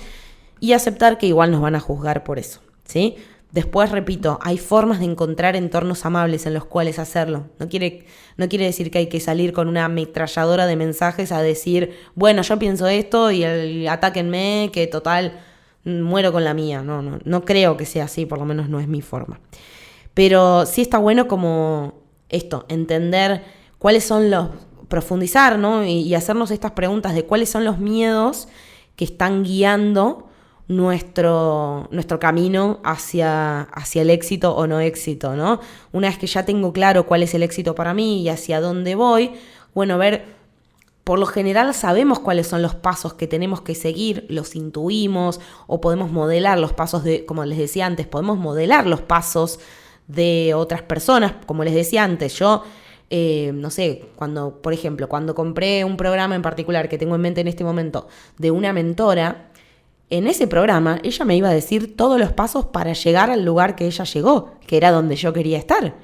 [SPEAKER 1] y aceptar que igual nos van a juzgar por eso, ¿sí? Después, repito, hay formas de encontrar entornos amables en los cuales hacerlo. No quiere decir que hay que salir con una ametralladora de mensajes a decir, bueno, yo pienso esto y atáquenme, que total, muero con la mía. No creo que sea así, por lo menos no es mi forma. Pero sí está bueno como esto, entender cuáles son profundizar, ¿no? Y hacernos estas preguntas de cuáles son los miedos que están guiando nuestro camino hacia el éxito o no éxito, ¿no? Una vez que ya tengo claro cuál es el éxito para mí y hacia dónde voy, bueno, por lo general sabemos cuáles son los pasos que tenemos que seguir, los intuimos o podemos modelar los pasos como les decía antes, podemos modelar los pasos de otras personas, como les decía antes, yo no sé, por ejemplo, cuando compré un programa en particular que tengo en mente en este momento de una mentora, en ese programa ella me iba a decir todos los pasos para llegar al lugar que ella llegó, que era donde yo quería estar.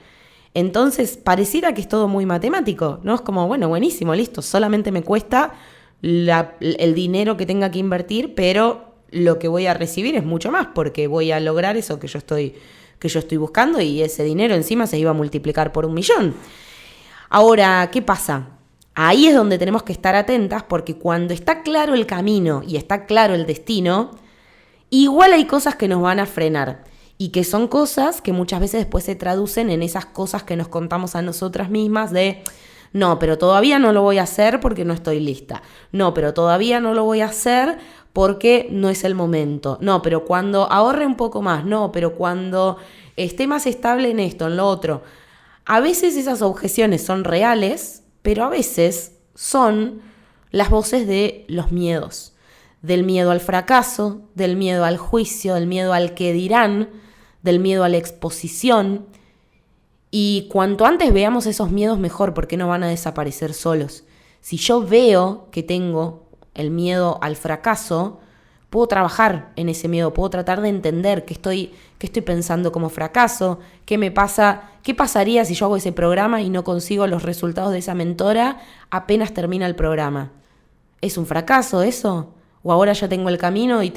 [SPEAKER 1] Entonces pareciera que es todo muy matemático, ¿no? Es como, bueno, buenísimo, listo, solamente me cuesta el dinero que tenga que invertir, pero lo que voy a recibir es mucho más, porque voy a lograr eso que yo estoy buscando, y ese dinero encima se iba a multiplicar por 1.000.000. Ahora, ¿qué pasa? Ahí es donde tenemos que estar atentas, porque cuando está claro el camino y está claro el destino, igual hay cosas que nos van a frenar, y que son cosas que muchas veces después se traducen en esas cosas que nos contamos a nosotras mismas de, no, pero todavía no lo voy a hacer porque no estoy lista. No, pero todavía no lo voy a hacer porque no es el momento. No, pero cuando ahorre un poco más. No, pero cuando esté más estable en esto, en lo otro. A veces esas objeciones son reales, pero a veces son las voces de los miedos. Del miedo al fracaso, del miedo al juicio, del miedo al qué dirán, del miedo a la exposición. Y cuanto antes veamos esos miedos, mejor, porque no van a desaparecer solos. Si yo veo que tengo el miedo al fracaso, puedo trabajar en ese miedo, puedo tratar de entender qué estoy pensando como fracaso, qué me pasa, qué pasaría si yo hago ese programa y no consigo los resultados de esa mentora apenas termina el programa. ¿Es un fracaso eso? ¿O ahora ya tengo el camino y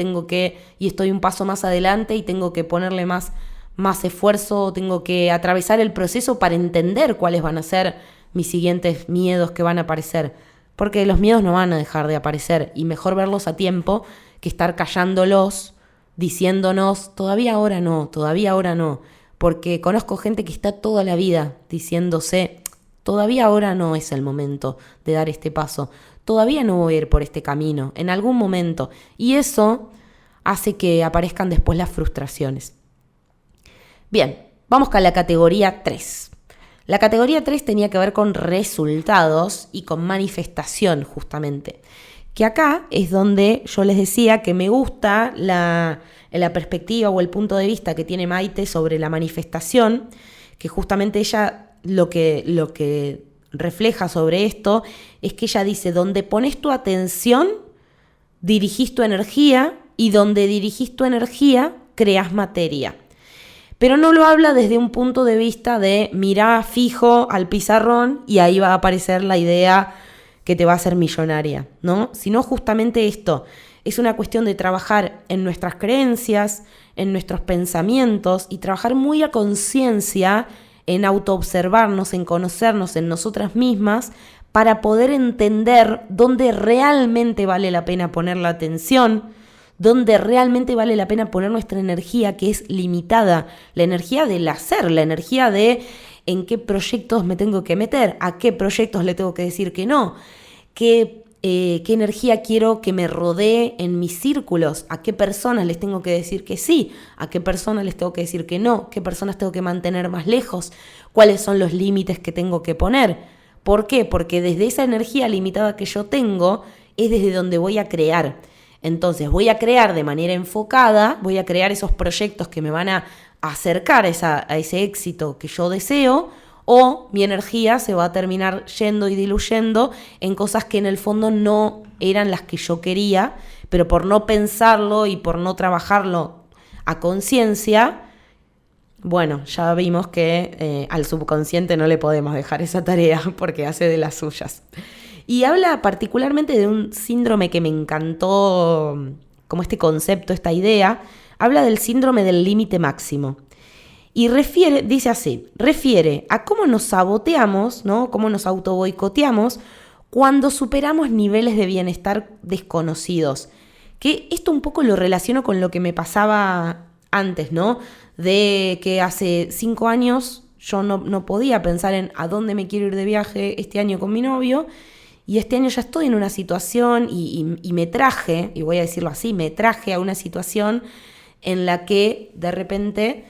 [SPEAKER 1] estoy un paso más adelante y tengo que ponerle más esfuerzo, tengo que atravesar el proceso para entender cuáles van a ser mis siguientes miedos que van a aparecer? Porque los miedos no van a dejar de aparecer, y mejor verlos a tiempo que estar callándolos, diciéndonos, todavía ahora no, porque conozco gente que está toda la vida diciéndose, todavía ahora no es el momento de dar este paso, todavía no voy a ir por este camino, en algún momento, y eso hace que aparezcan después las frustraciones. Bien, vamos con la categoría 3. La categoría 3 tenía que ver con resultados y con manifestación, justamente. Que acá es donde yo les decía que me gusta la perspectiva o el punto de vista que tiene Maite sobre la manifestación, que justamente ella lo que refleja sobre esto es que ella dice, donde pones tu atención, dirigís tu energía, y donde dirigís tu energía, creas materia. Pero no lo habla desde un punto de vista de mirá fijo al pizarrón y ahí va a aparecer la idea que te va a hacer millonaria, ¿no? Sino justamente esto, es una cuestión de trabajar en nuestras creencias, en nuestros pensamientos, y trabajar muy a conciencia en autoobservarnos, en conocernos en nosotras mismas, para poder entender dónde realmente vale la pena poner la atención, dónde realmente vale la pena poner nuestra energía, que es limitada, la energía del hacer, la energía de en qué proyectos me tengo que meter, a qué proyectos le tengo que decir que no, qué energía quiero que me rodee en mis círculos, a qué personas les tengo que decir que sí, a qué personas les tengo que decir que no, qué personas tengo que mantener más lejos, cuáles son los límites que tengo que poner. ¿Por qué? Porque desde esa energía limitada que yo tengo es desde donde voy a crear. Entonces voy a crear de manera enfocada, voy a crear esos proyectos que me van a acercar a ese éxito que yo deseo, o mi energía se va a terminar yendo y diluyendo en cosas que en el fondo no eran las que yo quería, pero por no pensarlo y por no trabajarlo a conciencia, bueno, ya vimos que al subconsciente no le podemos dejar esa tarea porque hace de las suyas. Y habla particularmente de un síndrome que me encantó, como este concepto, esta idea, habla del síndrome del límite máximo. Y dice así, refiere a cómo nos saboteamos, ¿no? Cómo nos autoboicoteamos cuando superamos niveles de bienestar desconocidos. Que esto un poco lo relaciono con lo que me pasaba antes, ¿no? De que hace 5 años yo no podía pensar en a dónde me quiero ir de viaje este año con mi novio, y este año ya estoy en una situación y me traje, y voy a decirlo así, me traje a una situación en la que de repente...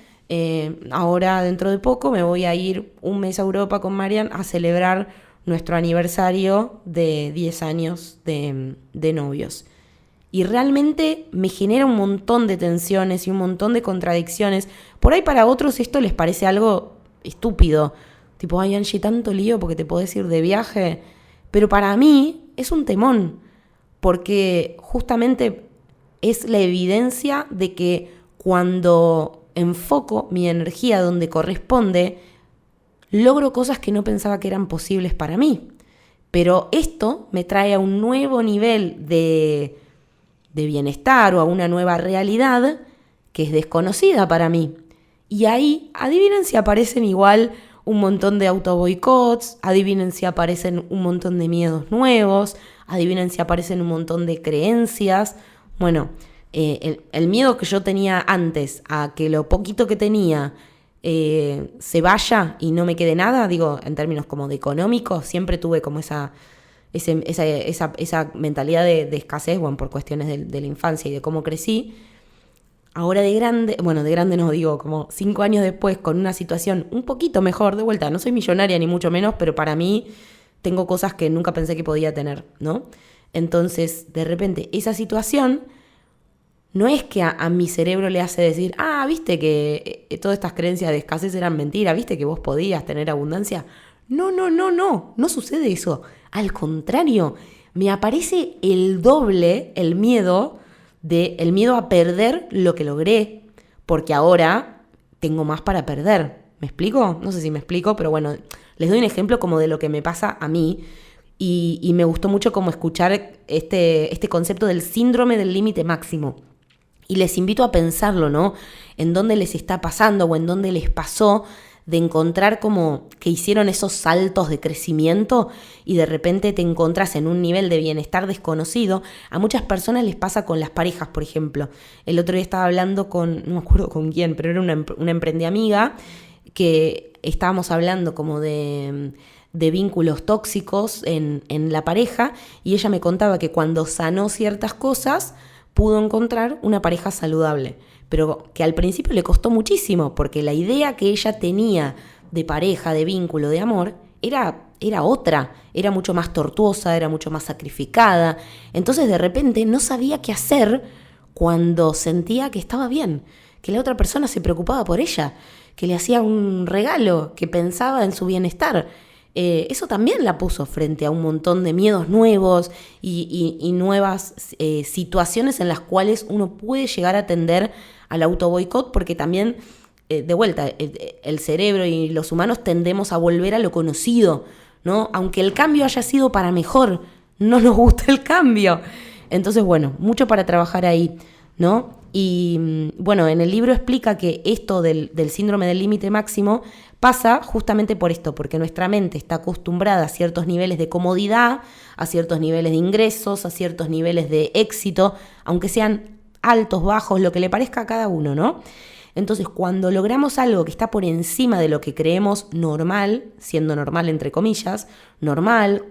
[SPEAKER 1] ahora dentro de poco me voy a ir un mes a Europa con Marian a celebrar nuestro aniversario de 10 años de novios. Y realmente me genera un montón de tensiones y un montón de contradicciones. Por ahí para otros esto les parece algo estúpido. Tipo, ay Angie, tanto lío porque te podés ir de viaje. Pero para mí es un temón. Porque justamente es la evidencia de que cuando enfoco mi energía donde corresponde, logro cosas que no pensaba que eran posibles para mí. Pero esto me trae a un nuevo nivel de bienestar o a una nueva realidad que es desconocida para mí. Y ahí, adivinen si aparecen igual un montón de autoboicots, adivinen si aparecen un montón de miedos nuevos, adivinen si aparecen un montón de creencias. Bueno, el miedo que yo tenía antes a que lo poquito que tenía se vaya y no me quede nada, digo, en términos como de económicos, siempre tuve como esa mentalidad de escasez, bueno, por cuestiones de la infancia y de cómo crecí. Ahora de grande no, digo, como 5 años después, con una situación un poquito mejor, de vuelta, no soy millonaria ni mucho menos, pero para mí tengo cosas que nunca pensé que podía tener, ¿no? Entonces, de repente, esa situación no es que a mi cerebro le hace decir, viste que todas estas creencias de escasez eran mentira, viste que vos podías tener abundancia. No sucede eso. Al contrario, me aparece el doble el miedo a perder lo que logré, porque ahora tengo más para perder. ¿Me explico? No sé si me explico, pero bueno, les doy un ejemplo como de lo que me pasa a mí, y me gustó mucho como escuchar este concepto del síndrome del límite máximo. Y les invito a pensarlo, ¿no? En dónde les está pasando o en dónde les pasó de encontrar como que hicieron esos saltos de crecimiento y de repente te encontrás en un nivel de bienestar desconocido. A muchas personas les pasa con las parejas, por ejemplo. El otro día estaba hablando no me acuerdo con quién, pero era una emprendamiga que estábamos hablando como de vínculos tóxicos en la pareja, y ella me contaba que cuando sanó ciertas cosas pudo encontrar una pareja saludable, pero que al principio le costó muchísimo, porque la idea que ella tenía de pareja, de vínculo, de amor, era otra, era mucho más tortuosa, era mucho más sacrificada. Entonces de repente no sabía qué hacer cuando sentía que estaba bien, que la otra persona se preocupaba por ella, que le hacía un regalo, que pensaba en su bienestar. Eso también la puso frente a un montón de miedos nuevos y nuevas situaciones en las cuales uno puede llegar a tender al autoboicot, porque también, de vuelta, el cerebro y los humanos tendemos a volver a lo conocido, ¿no? Aunque el cambio haya sido para mejor, no nos gusta el cambio. Entonces, bueno, mucho para trabajar ahí, ¿no? Y bueno, en el libro explica que esto del síndrome del límite máximo pasa justamente por esto, porque nuestra mente está acostumbrada a ciertos niveles de comodidad, a ciertos niveles de ingresos, a ciertos niveles de éxito, aunque sean altos, bajos, lo que le parezca a cada uno, ¿no? Entonces, cuando logramos algo que está por encima de lo que creemos normal, siendo normal entre comillas, normal,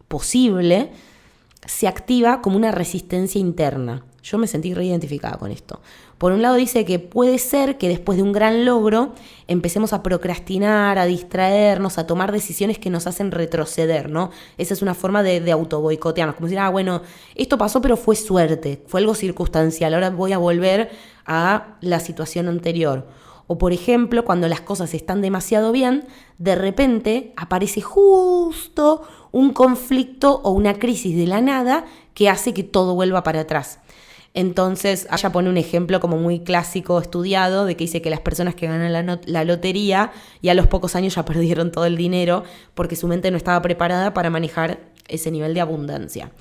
[SPEAKER 1] posible, se activa como una resistencia interna. Yo me sentí reidentificada con esto. Por un lado dice que puede ser que después de un gran logro empecemos a procrastinar, a distraernos, a tomar decisiones que nos hacen retroceder, ¿no? Esa es una forma de autoboicotearnos, como decir, bueno, esto pasó pero fue suerte, fue algo circunstancial, ahora voy a volver a la situación anterior. O por ejemplo, cuando las cosas están demasiado bien, de repente aparece justo un conflicto o una crisis de la nada que hace que todo vuelva para atrás. Entonces, ella pone un ejemplo como muy clásico, estudiado, de que dice que las personas que ganan la lotería y a los pocos años ya perdieron todo el dinero porque su mente no estaba preparada para manejar ese nivel de abundancia.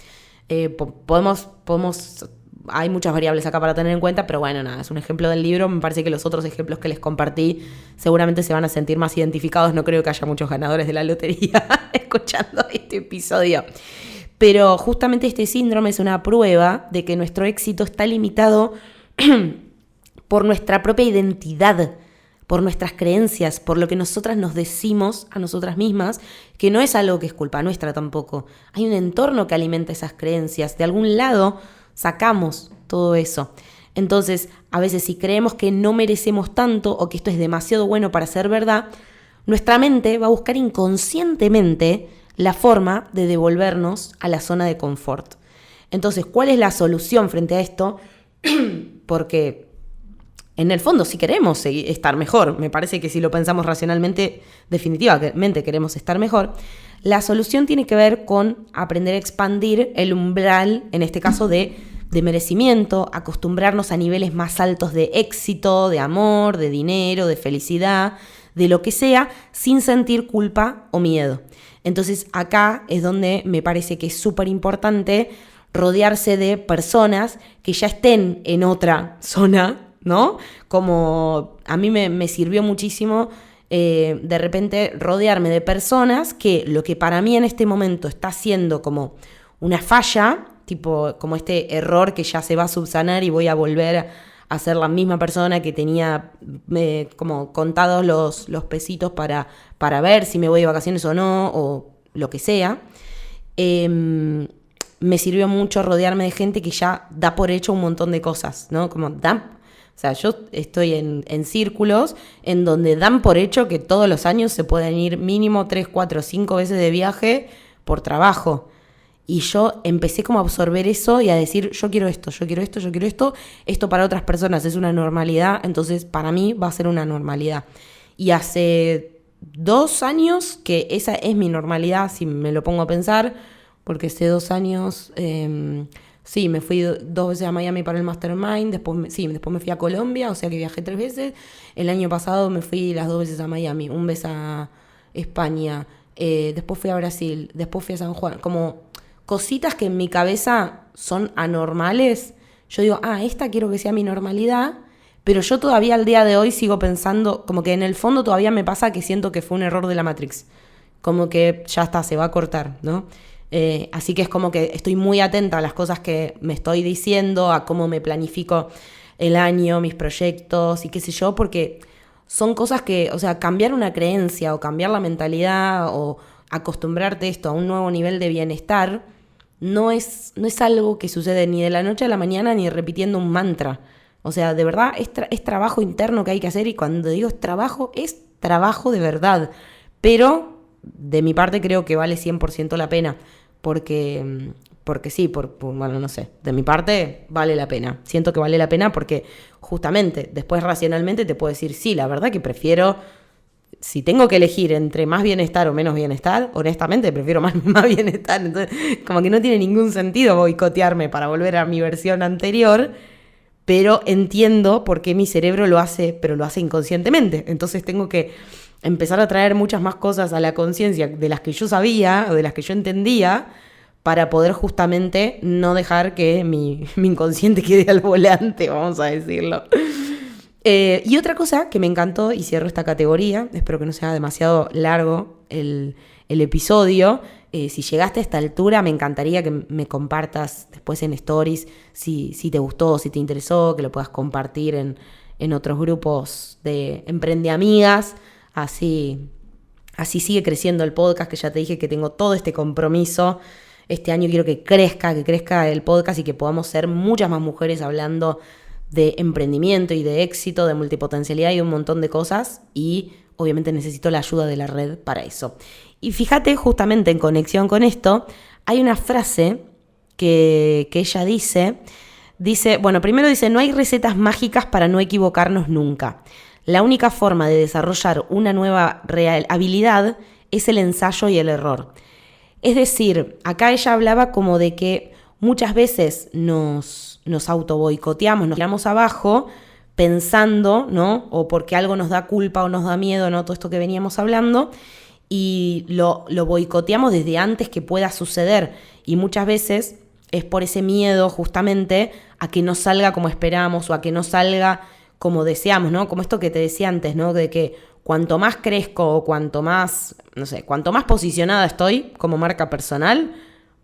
[SPEAKER 1] Hay muchas variables acá para tener en cuenta, pero bueno, nada, es un ejemplo del libro. Me parece que los otros ejemplos que les compartí seguramente se van a sentir más identificados. No creo que haya muchos ganadores de la lotería escuchando este episodio. Pero justamente este síndrome es una prueba de que nuestro éxito está limitado por nuestra propia identidad, por nuestras creencias, por lo que nosotras nos decimos a nosotras mismas, que no es algo que es culpa nuestra tampoco. Hay un entorno que alimenta esas creencias. De algún lado sacamos todo eso. Entonces, a veces si creemos que no merecemos tanto o que esto es demasiado bueno para ser verdad, nuestra mente va a buscar inconscientemente la forma de devolvernos a la zona de confort. Entonces, ¿cuál es la solución frente a esto? Porque en el fondo sí queremos estar mejor. Me parece que si lo pensamos racionalmente, definitivamente queremos estar mejor. La solución tiene que ver con aprender a expandir el umbral, en este caso de merecimiento, acostumbrarnos a niveles más altos de éxito, de amor, de dinero, de felicidad, de lo que sea, sin sentir culpa o miedo. Entonces acá es donde me parece que es súper importante rodearse de personas que ya estén en otra zona, ¿no? Como a mí me sirvió muchísimo de repente rodearme de personas que lo que para mí en este momento está siendo como una falla, tipo como este error que ya se va a subsanar y voy a volver a ser la misma persona que tenía como contados los pesitos para ver si me voy de vacaciones o no, o lo que sea. Me sirvió mucho rodearme de gente que ya da por hecho un montón de cosas, ¿no? Como o sea, yo estoy en círculos en donde dan por hecho que todos los años se pueden ir mínimo 3, 4, 5 veces de viaje por trabajo. Y yo empecé como a absorber eso y a decir, yo quiero esto, yo quiero esto, yo quiero esto. Esto para otras personas es una normalidad, entonces para mí va a ser una normalidad. Y hace 2 años que esa es mi normalidad, si me lo pongo a pensar, porque hace 2 años, sí, me fui 2 veces a Miami para el Mastermind, después me fui a Colombia, o sea que viajé 3 veces. El año pasado me fui las 2 veces a Miami, 1 vez a España, después fui a Brasil, después fui a San Juan, como cositas que en mi cabeza son anormales. Yo digo, esta quiero que sea mi normalidad, pero yo todavía al día de hoy sigo pensando, como que en el fondo todavía me pasa que siento que fue un error de la Matrix, como que ya está, se va a cortar, ¿no? Así que es como que estoy muy atenta a las cosas que me estoy diciendo, a cómo me planifico el año, mis proyectos y qué sé yo, porque son cosas que, o sea, cambiar una creencia o cambiar la mentalidad o acostumbrarte esto a un nuevo nivel de bienestar no es algo que sucede ni de la noche a la mañana ni repitiendo un mantra. O sea, de verdad es trabajo interno que hay que hacer, y cuando digo es trabajo de verdad. Pero de mi parte creo que vale 100% la pena, porque sí, bueno, no sé, de mi parte vale la pena. Siento que vale la pena porque justamente después racionalmente te puedo decir, sí, la verdad que prefiero, si tengo que elegir entre más bienestar o menos bienestar, honestamente prefiero más bienestar. Entonces, como que no tiene ningún sentido boicotearme para volver a mi versión anterior, pero entiendo por qué mi cerebro lo hace, pero lo hace inconscientemente. Entonces tengo que empezar a traer muchas más cosas a la conciencia de las que yo sabía o de las que yo entendía para poder justamente no dejar que mi inconsciente quede al volante, vamos a decirlo. Y otra cosa que me encantó, y cierro esta categoría, espero que no sea demasiado largo el episodio. Si llegaste a esta altura, me encantaría que me compartas después en stories si te gustó, si te interesó, que lo puedas compartir en otros grupos de Emprendeamigas. Así sigue creciendo el podcast, que ya te dije que tengo todo este compromiso. Este año quiero que crezca el podcast y que podamos ser muchas más mujeres hablando de emprendimiento y de éxito, de multipotencialidad y un montón de cosas. Y obviamente necesito la ayuda de la red para eso. Y fíjate, justamente en conexión con esto, hay una frase que ella dice, bueno, primero dice, no hay recetas mágicas para no equivocarnos nunca. La única forma de desarrollar una nueva habilidad es el ensayo y el error. Es decir, acá ella hablaba como de que muchas veces nos autoboicoteamos, nos tiramos abajo pensando, ¿no? O porque algo nos da culpa o nos da miedo, ¿no? Todo esto que veníamos hablando, y lo boicoteamos desde antes que pueda suceder. Y muchas veces es por ese miedo justamente a que no salga como esperamos o a que no salga como deseamos, ¿no? Como esto que te decía antes, ¿no? De que cuanto más crezco o cuanto más posicionada estoy como marca personal,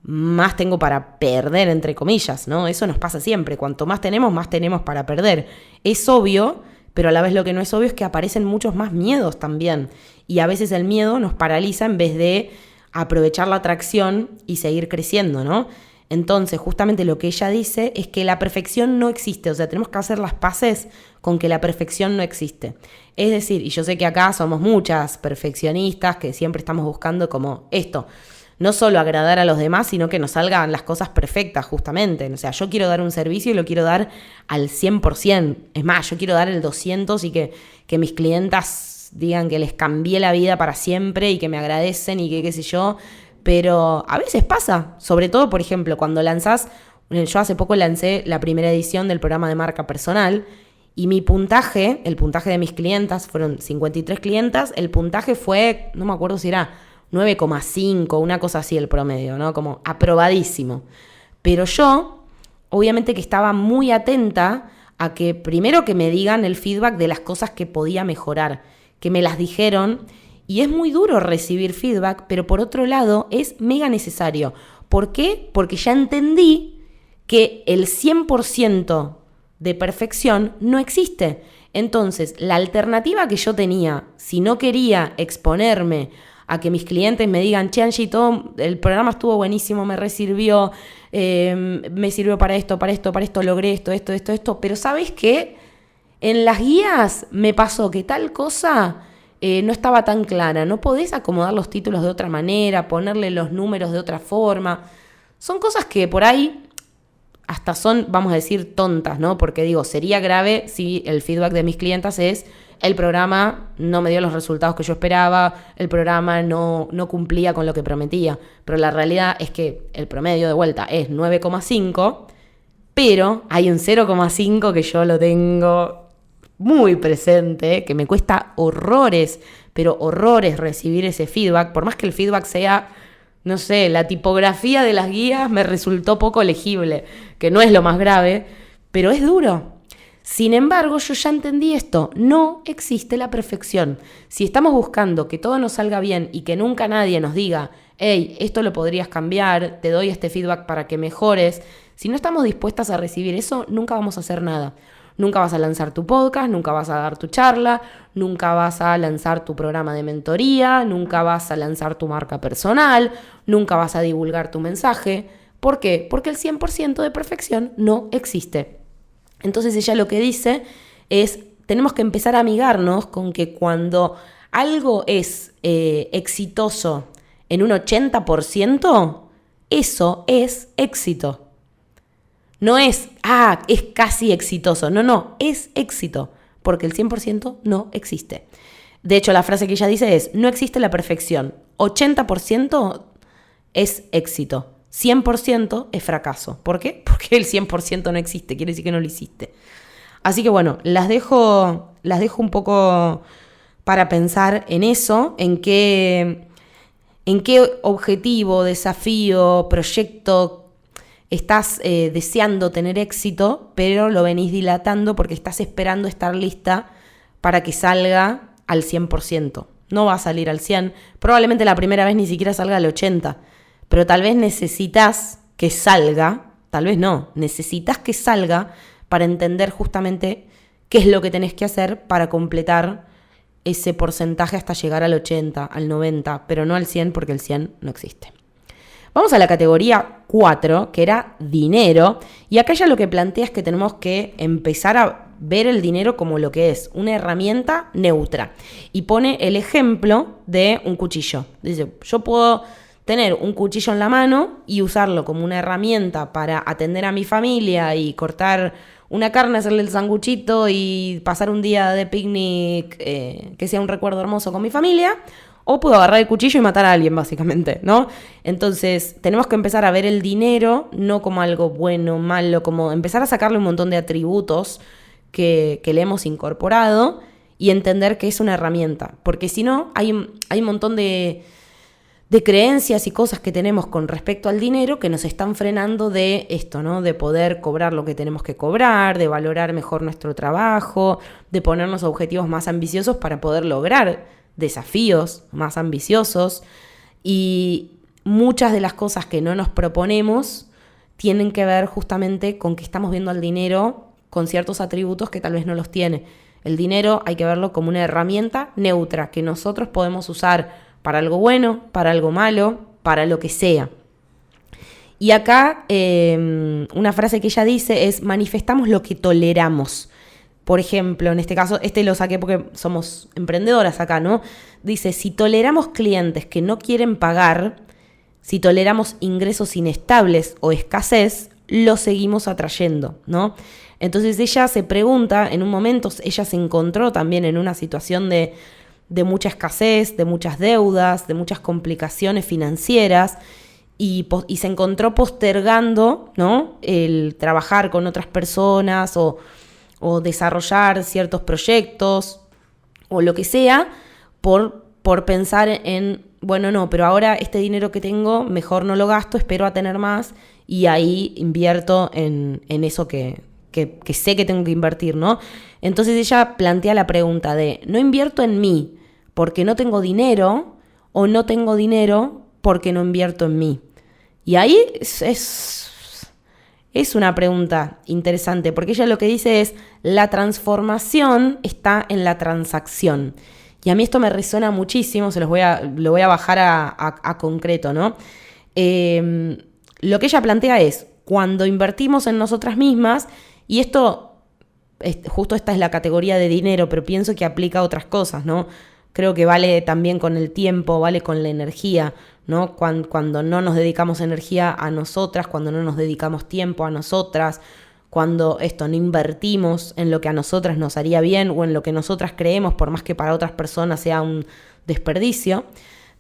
[SPEAKER 1] más tengo para perder, entre comillas, ¿no? Eso nos pasa siempre. Cuanto más tenemos para perder. Es obvio, pero a la vez lo que no es obvio es que aparecen muchos más miedos también. Y a veces el miedo nos paraliza en vez de aprovechar la atracción y seguir creciendo, ¿no? Entonces, justamente lo que ella dice es que la perfección no existe. O sea, tenemos que hacer las paces con que la perfección no existe. Es decir, y yo sé que acá somos muchas perfeccionistas que siempre estamos buscando como esto, no solo agradar a los demás, sino que nos salgan las cosas perfectas, justamente. O sea, yo quiero dar un servicio y lo quiero dar al 100%. Es más, yo quiero dar el 200% y que mis clientas digan que les cambié la vida para siempre y que me agradecen y que qué sé yo. Pero a veces pasa, sobre todo, por ejemplo, cuando lanzás, yo hace poco lancé la primera edición del programa de marca personal y mi puntaje, el puntaje de mis clientas, fueron 53 clientas, el puntaje fue, no me acuerdo si era 9,5, una cosa así el promedio, ¿no? Como aprobadísimo. Pero yo, obviamente que estaba muy atenta a que primero que me digan el feedback de las cosas que podía mejorar, que me las dijeron. Y es muy duro recibir feedback, pero por otro lado es mega necesario. ¿Por qué? Porque ya entendí que el 100% de perfección no existe. Entonces, la alternativa que yo tenía, si no quería exponerme a que mis clientes me digan, che, Angie, todo el programa estuvo buenísimo, me resirvió, me sirvió para esto, logré esto, pero ¿sabes qué? En las guías me pasó que tal cosa no estaba tan clara, no podés acomodar los títulos de otra manera, ponerle los números de otra forma. Son cosas que por ahí hasta son, vamos a decir, tontas, ¿no? Porque digo, sería grave si el feedback de mis clientas es el programa no me dio los resultados que yo esperaba, el programa no cumplía con lo que prometía. Pero la realidad es que el promedio de vuelta es 9,5, pero hay un 0,5 que yo lo tengo muy presente, que me cuesta horrores, pero horrores recibir ese feedback, por más que el feedback sea, no sé, la tipografía de las guías me resultó poco legible, que no es lo más grave, pero es duro. Sin embargo, yo ya entendí esto, no existe la perfección. Si estamos buscando que todo nos salga bien y que nunca nadie nos diga, hey, esto lo podrías cambiar, te doy este feedback para que mejores, si no estamos dispuestas a recibir eso, nunca vamos a hacer nada. Nunca vas a lanzar tu podcast, nunca vas a dar tu charla, nunca vas a lanzar tu programa de mentoría, nunca vas a lanzar tu marca personal, nunca vas a divulgar tu mensaje. ¿Por qué? Porque el 100% de perfección no existe. Entonces ella lo que dice es, tenemos que empezar a amigarnos con que cuando algo es exitoso en un 80%, eso es éxito. No es, es casi exitoso. No, es éxito, porque el 100% no existe. De hecho, la frase que ella dice es, no existe la perfección. 80% es éxito. 100% es fracaso. ¿Por qué? Porque el 100% no existe, quiere decir que no lo hiciste. Así que bueno, las dejo un poco para pensar en eso, en qué en qué objetivo, desafío, proyecto estás deseando tener éxito, pero lo venís dilatando porque estás esperando estar lista para que salga al 100%. No va a salir al 100%, probablemente la primera vez ni siquiera salga al 80%, pero tal vez necesitas que salga, tal vez no, necesitas que salga para entender justamente qué es lo que tenés que hacer para completar ese porcentaje hasta llegar al 80, al 90, pero no al 100 porque el 100 no existe. Vamos a la categoría 4, que era dinero, y acá ya lo que plantea es que tenemos que empezar a ver el dinero como lo que es, una herramienta neutra. Y pone el ejemplo de un cuchillo. Dice, yo puedo tener un cuchillo en la mano y usarlo como una herramienta para atender a mi familia y cortar una carne, hacerle el sanguchito y pasar un día de picnic que sea un recuerdo hermoso con mi familia. O puedo agarrar el cuchillo y matar a alguien, básicamente, ¿no? Entonces, tenemos que empezar a ver el dinero no como algo bueno, malo, como empezar a sacarle un montón de atributos que le hemos incorporado y entender que es una herramienta. Porque si no, hay un montón de creencias y cosas que tenemos con respecto al dinero que nos están frenando de esto, ¿no? De poder cobrar lo que tenemos que cobrar, de valorar mejor nuestro trabajo, de ponernos objetivos más ambiciosos para poder lograr desafíos más ambiciosos. Y muchas de las cosas que no nos proponemos tienen que ver justamente con que estamos viendo al dinero con ciertos atributos que tal vez no los tiene. El dinero hay que verlo como una herramienta neutra que nosotros podemos usar para algo bueno, para algo malo, para lo que sea. Y acá una frase que ella dice es: manifestamos lo que toleramos. Por ejemplo, en este caso, lo saqué porque somos emprendedoras acá, ¿no? Dice, si toleramos clientes que no quieren pagar, si toleramos ingresos inestables o escasez, lo seguimos atrayendo, ¿no? Entonces ella se pregunta, en un momento ella se encontró también en una situación de mucha escasez, de muchas deudas, de muchas complicaciones financieras y se encontró postergando, ¿no? El trabajar con otras personas o desarrollar ciertos proyectos o lo que sea por pensar en, bueno, no, pero ahora este dinero que tengo mejor no lo gasto, espero a tener más y ahí invierto en eso que sé que tengo que invertir, ¿no? Entonces ella plantea la pregunta de, ¿no invierto en mí porque no tengo dinero o no tengo dinero porque no invierto en mí? Y ahí es una pregunta interesante, porque ella lo que dice es, la transformación está en la transacción. Y a mí esto me resuena muchísimo, lo voy a bajar a concreto, ¿no? Lo que ella plantea es, cuando invertimos en nosotras mismas, y esto, justo esta es la categoría de dinero, pero pienso que aplica a otras cosas, ¿no? Creo que vale también con el tiempo, vale con la energía, ¿no? Cuando no nos dedicamos energía a nosotras, cuando no nos dedicamos tiempo a nosotras, cuando no invertimos en lo que a nosotras nos haría bien o en lo que nosotras creemos, por más que para otras personas sea un desperdicio.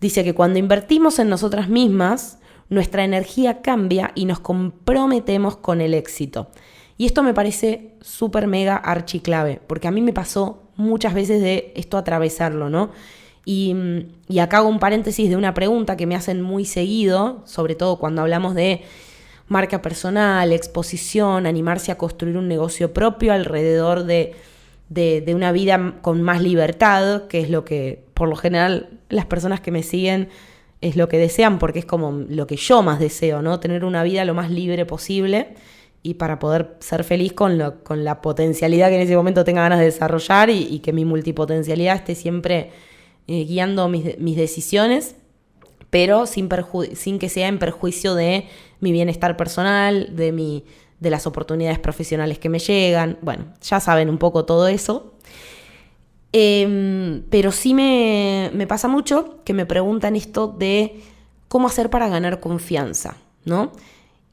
[SPEAKER 1] Dice que cuando invertimos en nosotras mismas, nuestra energía cambia y nos comprometemos con el éxito. Y esto me parece súper mega archiclave, porque a mí me pasó muchas veces de esto atravesarlo, ¿no? Y acá hago un paréntesis de una pregunta que me hacen muy seguido, sobre todo cuando hablamos de marca personal, exposición, animarse a construir un negocio propio alrededor de una vida con más libertad, que es lo que por lo general las personas que me siguen es lo que desean, porque es como lo que yo más deseo, ¿no? Tener una vida lo más libre posible y para poder ser feliz con la potencialidad que en ese momento tenga ganas de desarrollar y que mi multipotencialidad esté siempre guiando mis decisiones, pero sin que sea en perjuicio de mi bienestar personal, de las oportunidades profesionales que me llegan. Bueno, ya saben un poco todo eso. Pero sí me pasa mucho que me preguntan esto de cómo hacer para ganar confianza, ¿no?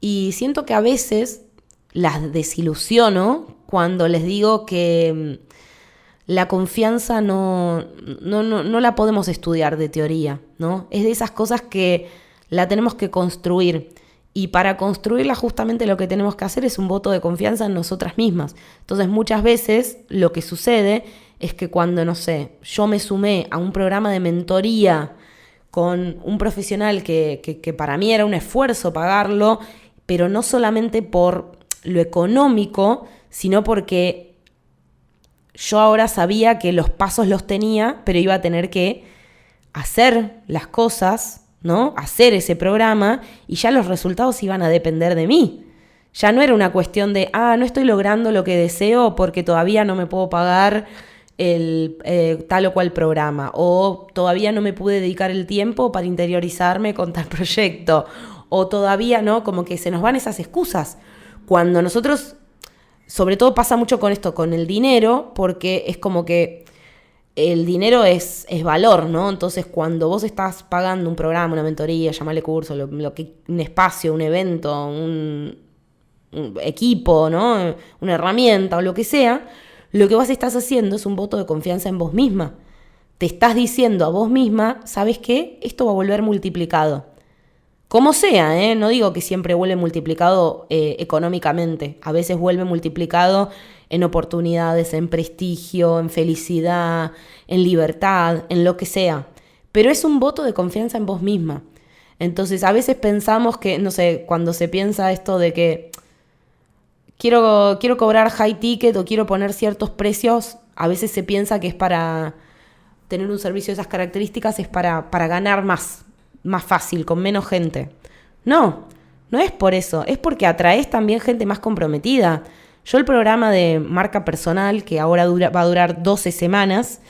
[SPEAKER 1] Y siento que a veces las desilusiono cuando les digo que la confianza no la podemos estudiar de teoría, ¿no? Es de esas cosas que la tenemos que construir. Y para construirla justamente lo que tenemos que hacer es un voto de confianza en nosotras mismas. Entonces muchas veces lo que sucede es que cuando, no sé, yo me sumé a un programa de mentoría con un profesional que para mí era un esfuerzo pagarlo, pero no solamente por lo económico, sino porque yo ahora sabía que los pasos los tenía, pero iba a tener que hacer las cosas, ¿no? Hacer ese programa y ya los resultados iban a depender de mí. Ya no era una cuestión de, no estoy logrando lo que deseo porque todavía no me puedo pagar el tal o cual programa, o todavía no me pude dedicar el tiempo para interiorizarme con tal proyecto, o todavía no, como que se nos van esas excusas. Cuando nosotros, sobre todo pasa mucho con esto, con el dinero, porque es como que el dinero es valor, ¿no? Entonces, cuando vos estás pagando un programa, una mentoría, llamale curso, un espacio, un evento, un equipo, ¿no? Una herramienta o lo que sea, lo que vos estás haciendo es un voto de confianza en vos misma. Te estás diciendo a vos misma, ¿sabes qué? Esto va a volver multiplicado. Como sea, no digo que siempre vuelve multiplicado económicamente. A veces vuelve multiplicado en oportunidades, en prestigio, en felicidad, en libertad, en lo que sea. Pero es un voto de confianza en vos misma. Entonces, a veces pensamos que, no sé, cuando se piensa esto de que quiero cobrar high ticket o quiero poner ciertos precios, a veces se piensa que es para tener un servicio de esas características, es para ganar más fácil, con menos gente. No es por eso, es porque atraes también gente más comprometida. Yo el programa de marca personal, que ahora va a durar 12 semanas,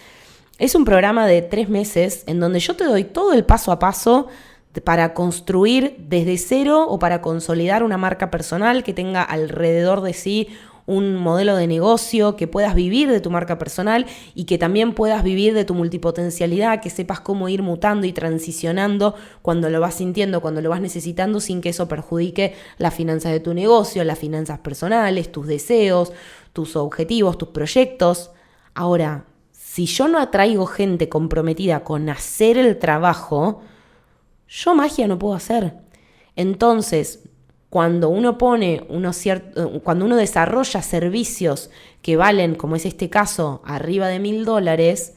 [SPEAKER 1] es un programa de 3 meses en donde yo te doy todo el paso a paso para construir desde cero o para consolidar una marca personal que tenga alrededor de sí un modelo de negocio, que puedas vivir de tu marca personal y que también puedas vivir de tu multipotencialidad, que sepas cómo ir mutando y transicionando cuando lo vas sintiendo, cuando lo vas necesitando, sin que eso perjudique las finanzas de tu negocio, las finanzas personales, tus deseos, tus objetivos, tus proyectos. Ahora, si yo no atraigo gente comprometida con hacer el trabajo, yo magia no puedo hacer. Entonces, cuando uno cuando uno desarrolla servicios que valen, como es este caso, arriba de $1.000,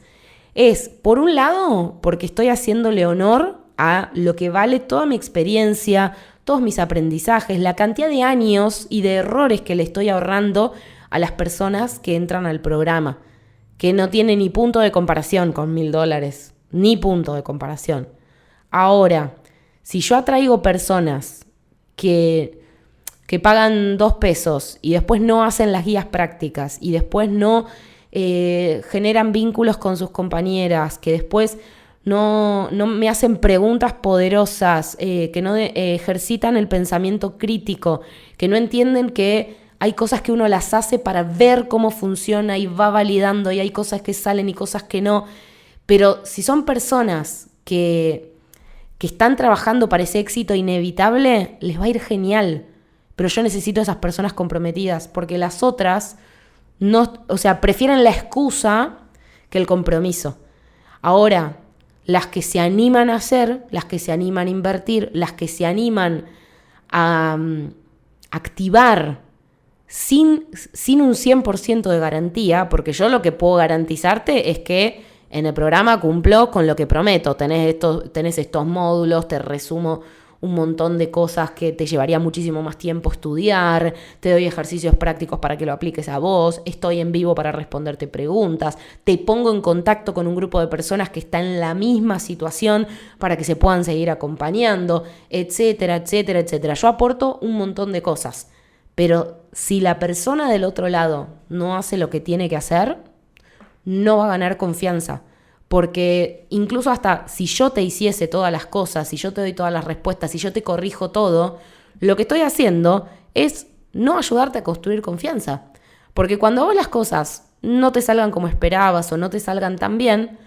[SPEAKER 1] es, por un lado, porque estoy haciéndole honor a lo que vale toda mi experiencia, todos mis aprendizajes, la cantidad de años y de errores que le estoy ahorrando a las personas que entran al programa, que no tiene ni punto de comparación con $1.000, ni punto de comparación. Ahora, si yo atraigo personas que pagan $2 y después no hacen las guías prácticas y después no generan vínculos con sus compañeras, que después no me hacen preguntas poderosas, que no ejercitan el pensamiento crítico, que no entienden que hay cosas que uno las hace para ver cómo funciona y va validando, y hay cosas que salen y cosas que no. Pero si son personas que están trabajando para ese éxito inevitable, les va a ir genial. Pero yo necesito esas personas comprometidas, porque las otras prefieren la excusa que el compromiso. Ahora, las que se animan a hacer, las que se animan a invertir, las que se animan a activar sin un 100% de garantía, porque yo lo que puedo garantizarte es que en el programa cumplo con lo que prometo. Tenés estos módulos, te resumo un montón de cosas que te llevaría muchísimo más tiempo estudiar, te doy ejercicios prácticos para que lo apliques a vos, estoy en vivo para responderte preguntas, te pongo en contacto con un grupo de personas que está en la misma situación para que se puedan seguir acompañando, etcétera, etcétera, etcétera. Yo aporto un montón de cosas, pero si la persona del otro lado no hace lo que tiene que hacer, no va a ganar confianza. Porque incluso hasta si yo te hiciese todas las cosas, si yo te doy todas las respuestas, si yo te corrijo todo, lo que estoy haciendo es no ayudarte a construir confianza. Porque cuando vos las cosas no te salgan como esperabas o no te salgan tan bien,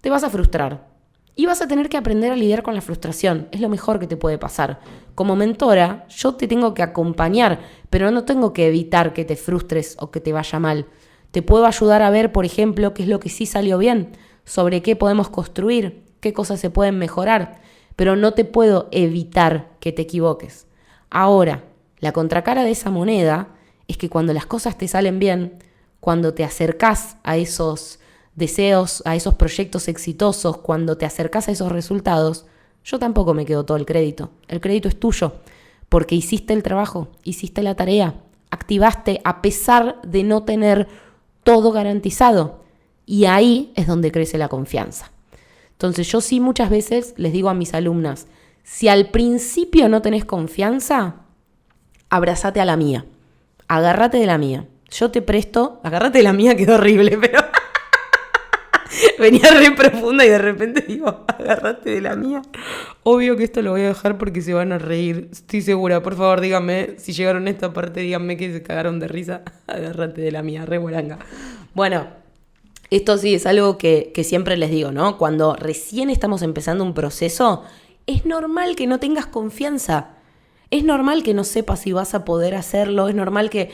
[SPEAKER 1] te vas a frustrar. Y vas a tener que aprender a lidiar con la frustración. Es lo mejor que te puede pasar. Como mentora, yo te tengo que acompañar, pero no tengo que evitar que te frustres o que te vaya mal. Te puedo ayudar a ver, por ejemplo, qué es lo que sí salió bien, sobre qué podemos construir, qué cosas se pueden mejorar, pero no te puedo evitar que te equivoques. Ahora, la contracara de esa moneda es que cuando las cosas te salen bien, cuando te acercás a esos deseos, a esos proyectos exitosos, cuando te acercás a esos resultados, yo tampoco me quedo todo el crédito. El crédito es tuyo, porque hiciste el trabajo, hiciste la tarea, activaste a pesar de no tener todo garantizado. Y ahí es donde crece la confianza. Entonces yo sí muchas veces les digo a mis alumnas, si al principio no tenés confianza, abrázate a la mía, agárrate de la mía. Yo te presto, agárrate de la mía, quedó horrible, pero venía re profunda y de repente digo, agárrate de la mía. Obvio que esto lo voy a dejar porque se van a reír, estoy segura. Por favor, díganme, si llegaron a esta parte, díganme que se cagaron de risa. Agárrate de la mía, re guaranga. Bueno, esto sí es algo que siempre les digo, ¿no? Cuando recién estamos empezando un proceso, es normal que no tengas confianza. Es normal que no sepas si vas a poder hacerlo, es normal que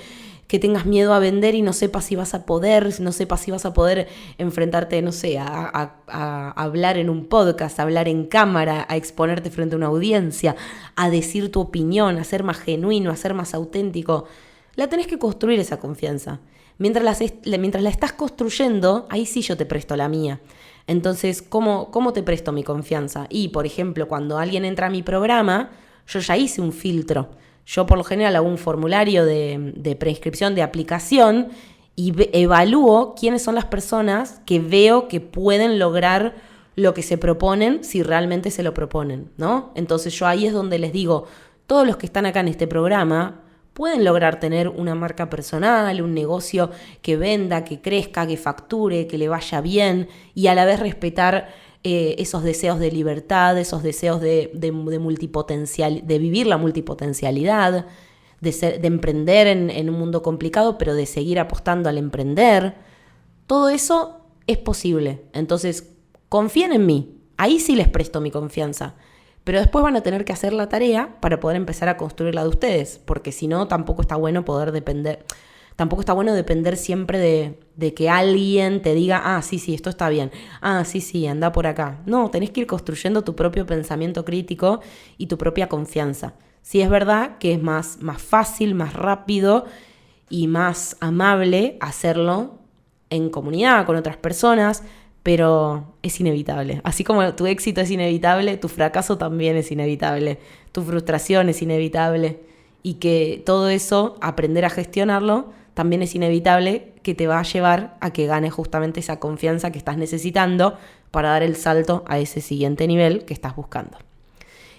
[SPEAKER 1] tengas miedo a vender y no sepas si vas a poder, no sepas si vas a poder enfrentarte, no sé, a hablar en un podcast, a hablar en cámara, a exponerte frente a una audiencia, a decir tu opinión, a ser más genuino, a ser más auténtico. La tenés que construir esa confianza. Mientras la estás construyendo, ahí sí yo te presto la mía. Entonces, ¿cómo te presto mi confianza? Y, por ejemplo, cuando alguien entra a mi programa, yo ya hice un filtro. Yo por lo general hago un formulario de preinscripción de aplicación y evalúo quiénes son las personas que veo que pueden lograr lo que se proponen si realmente se lo proponen, ¿no? Entonces yo ahí es donde les digo, todos los que están acá en este programa pueden lograr tener una marca personal, un negocio que venda, que crezca, que facture, que le vaya bien y a la vez respetar esos deseos de libertad, esos deseos de multipotencial, de vivir la multipotencialidad, de emprender en un mundo complicado, pero de seguir apostando al emprender. Todo eso es posible. Entonces, confíen en mí. Ahí sí les presto mi confianza. Pero después van a tener que hacer la tarea para poder empezar a construir la de ustedes, porque si no, tampoco está bueno depender siempre de que alguien te diga, sí, esto está bien, sí, anda por acá. No, tenés que ir construyendo tu propio pensamiento crítico y tu propia confianza. Sí es verdad que es más fácil, más rápido y más amable hacerlo en comunidad, con otras personas, pero es inevitable. Así como tu éxito es inevitable, tu fracaso también es inevitable, tu frustración es inevitable y que todo eso, aprender a gestionarlo, también es inevitable que te va a llevar a que ganes justamente esa confianza que estás necesitando para dar el salto a ese siguiente nivel que estás buscando.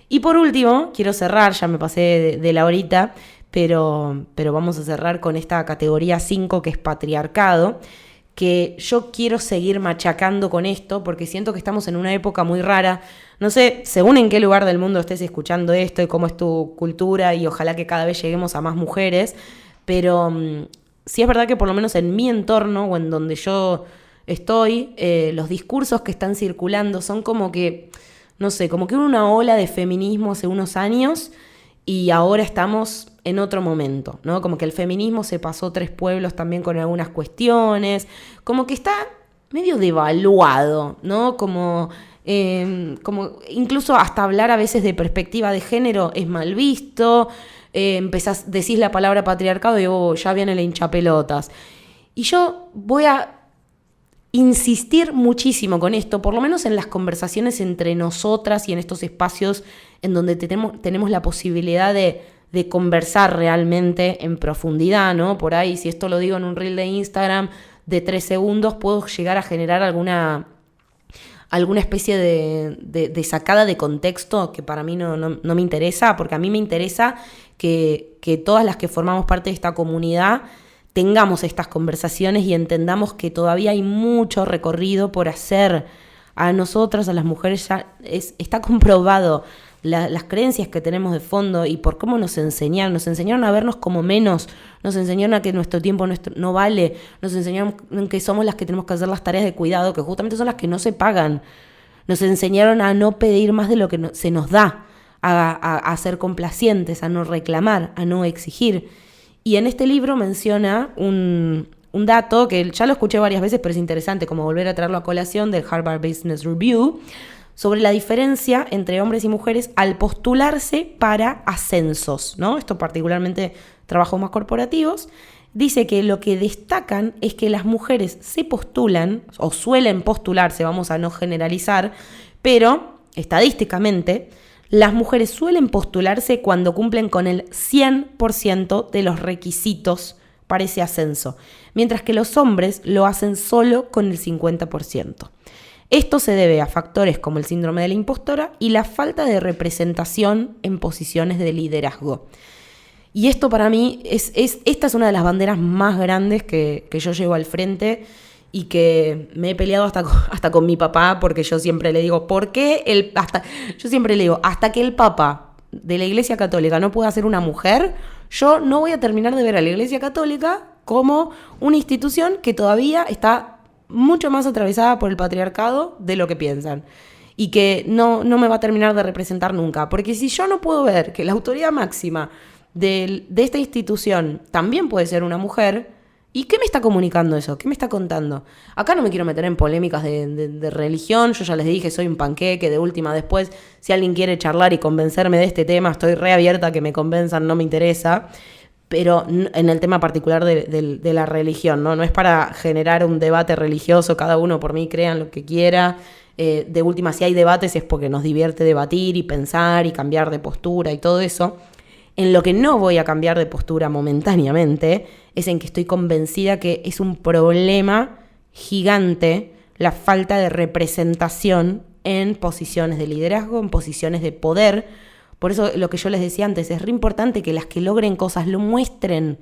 [SPEAKER 1] Y por último, quiero cerrar, ya me pasé de la horita, pero vamos a cerrar con esta categoría 5 que es patriarcado, que yo quiero seguir machacando con esto porque siento que estamos en una época muy rara. No sé, según en qué lugar del mundo estés escuchando esto y cómo es tu cultura y ojalá que cada vez lleguemos a más mujeres, pero sí es verdad que por lo menos en mi entorno o en donde yo estoy, los discursos que están circulando son como que, no sé, como que hubo una ola de feminismo hace unos años y ahora estamos en otro momento, ¿no? Como que el feminismo se pasó 3 pueblos también con algunas cuestiones, como que está medio devaluado, ¿no? Como incluso hasta hablar a veces de perspectiva de género es mal visto. Decís la palabra patriarcado y ya viene la hinchapelotas. Y yo voy a insistir muchísimo con esto, por lo menos en las conversaciones entre nosotras y en estos espacios en donde tenemos la posibilidad de conversar realmente en profundidad, ¿no? Por ahí, si esto lo digo en un reel de Instagram de 3 segundos, puedo llegar a generar alguna especie de sacada de contexto que para mí no me interesa, porque a mí me interesa que todas las que formamos parte de esta comunidad tengamos estas conversaciones y entendamos que todavía hay mucho recorrido por hacer. A nosotras, a las mujeres, ya está comprobado las creencias que tenemos de fondo y por cómo nos enseñaron a vernos como menos, nos enseñaron a que nuestro tiempo no vale, nos enseñaron que somos las que tenemos que hacer las tareas de cuidado, que justamente son las que no se pagan, nos enseñaron a no pedir más de lo que se nos da, a ser complacientes, a no reclamar, a no exigir. Y en este libro menciona un dato que ya lo escuché varias veces, pero es interesante como volver a traerlo a colación, del Harvard Business Review, sobre la diferencia entre hombres y mujeres al postularse para ascensos, ¿no? Esto particularmente trabajos más corporativos, dice que lo que destacan es que las mujeres se postulan, o suelen postularse, vamos a no generalizar, pero estadísticamente las mujeres suelen postularse cuando cumplen con el 100% de los requisitos para ese ascenso, mientras que los hombres lo hacen solo con el 50%. Esto se debe a factores como el síndrome de la impostora y la falta de representación en posiciones de liderazgo. Y esto para mí, esta es una de las banderas más grandes que yo llevo al frente y que me he peleado hasta con mi papá, porque yo siempre le digo, hasta que el Papa de la Iglesia Católica no pueda ser una mujer, yo no voy a terminar de ver a la Iglesia Católica como una institución que todavía está mucho más atravesada por el patriarcado de lo que piensan. Y que no me va a terminar de representar nunca. Porque si yo no puedo ver que la autoridad máxima de esta institución también puede ser una mujer, ¿y qué me está comunicando eso? ¿Qué me está contando? Acá no me quiero meter en polémicas de religión, yo ya les dije, soy un panqueque, de última después, si alguien quiere charlar y convencerme de este tema, estoy reabierta a que me convenzan, no me interesa, pero en el tema particular de la religión, ¿no? No es para generar un debate religioso, cada uno por mí crean lo que quiera. De última, si hay debates es porque nos divierte debatir y pensar y cambiar de postura y todo eso. En lo que no voy a cambiar de postura momentáneamente es en que estoy convencida que es un problema gigante la falta de representación en posiciones de liderazgo, en posiciones de poder. Por eso lo que yo les decía antes, es re importante que las que logren cosas lo muestren,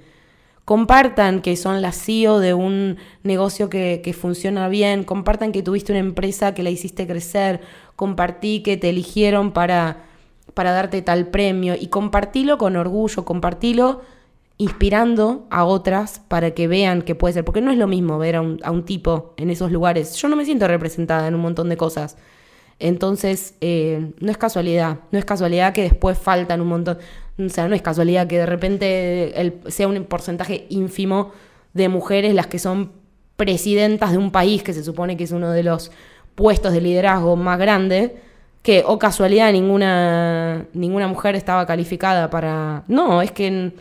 [SPEAKER 1] compartan que son la CEO de un negocio que funciona bien, compartan que tuviste una empresa que la hiciste crecer, compartí que te eligieron para darte tal premio y compartilo con orgullo, compartilo inspirando a otras para que vean que puede ser, porque no es lo mismo ver a un tipo en esos lugares. Yo no me siento representada en un montón de cosas. Entonces, no es casualidad que después faltan un montón, o sea, no es casualidad que de repente sea un porcentaje ínfimo de mujeres las que son presidentas de un país que se supone que es uno de los puestos de liderazgo más grandes, que, o casualidad, ninguna mujer estaba calificada para... No, es que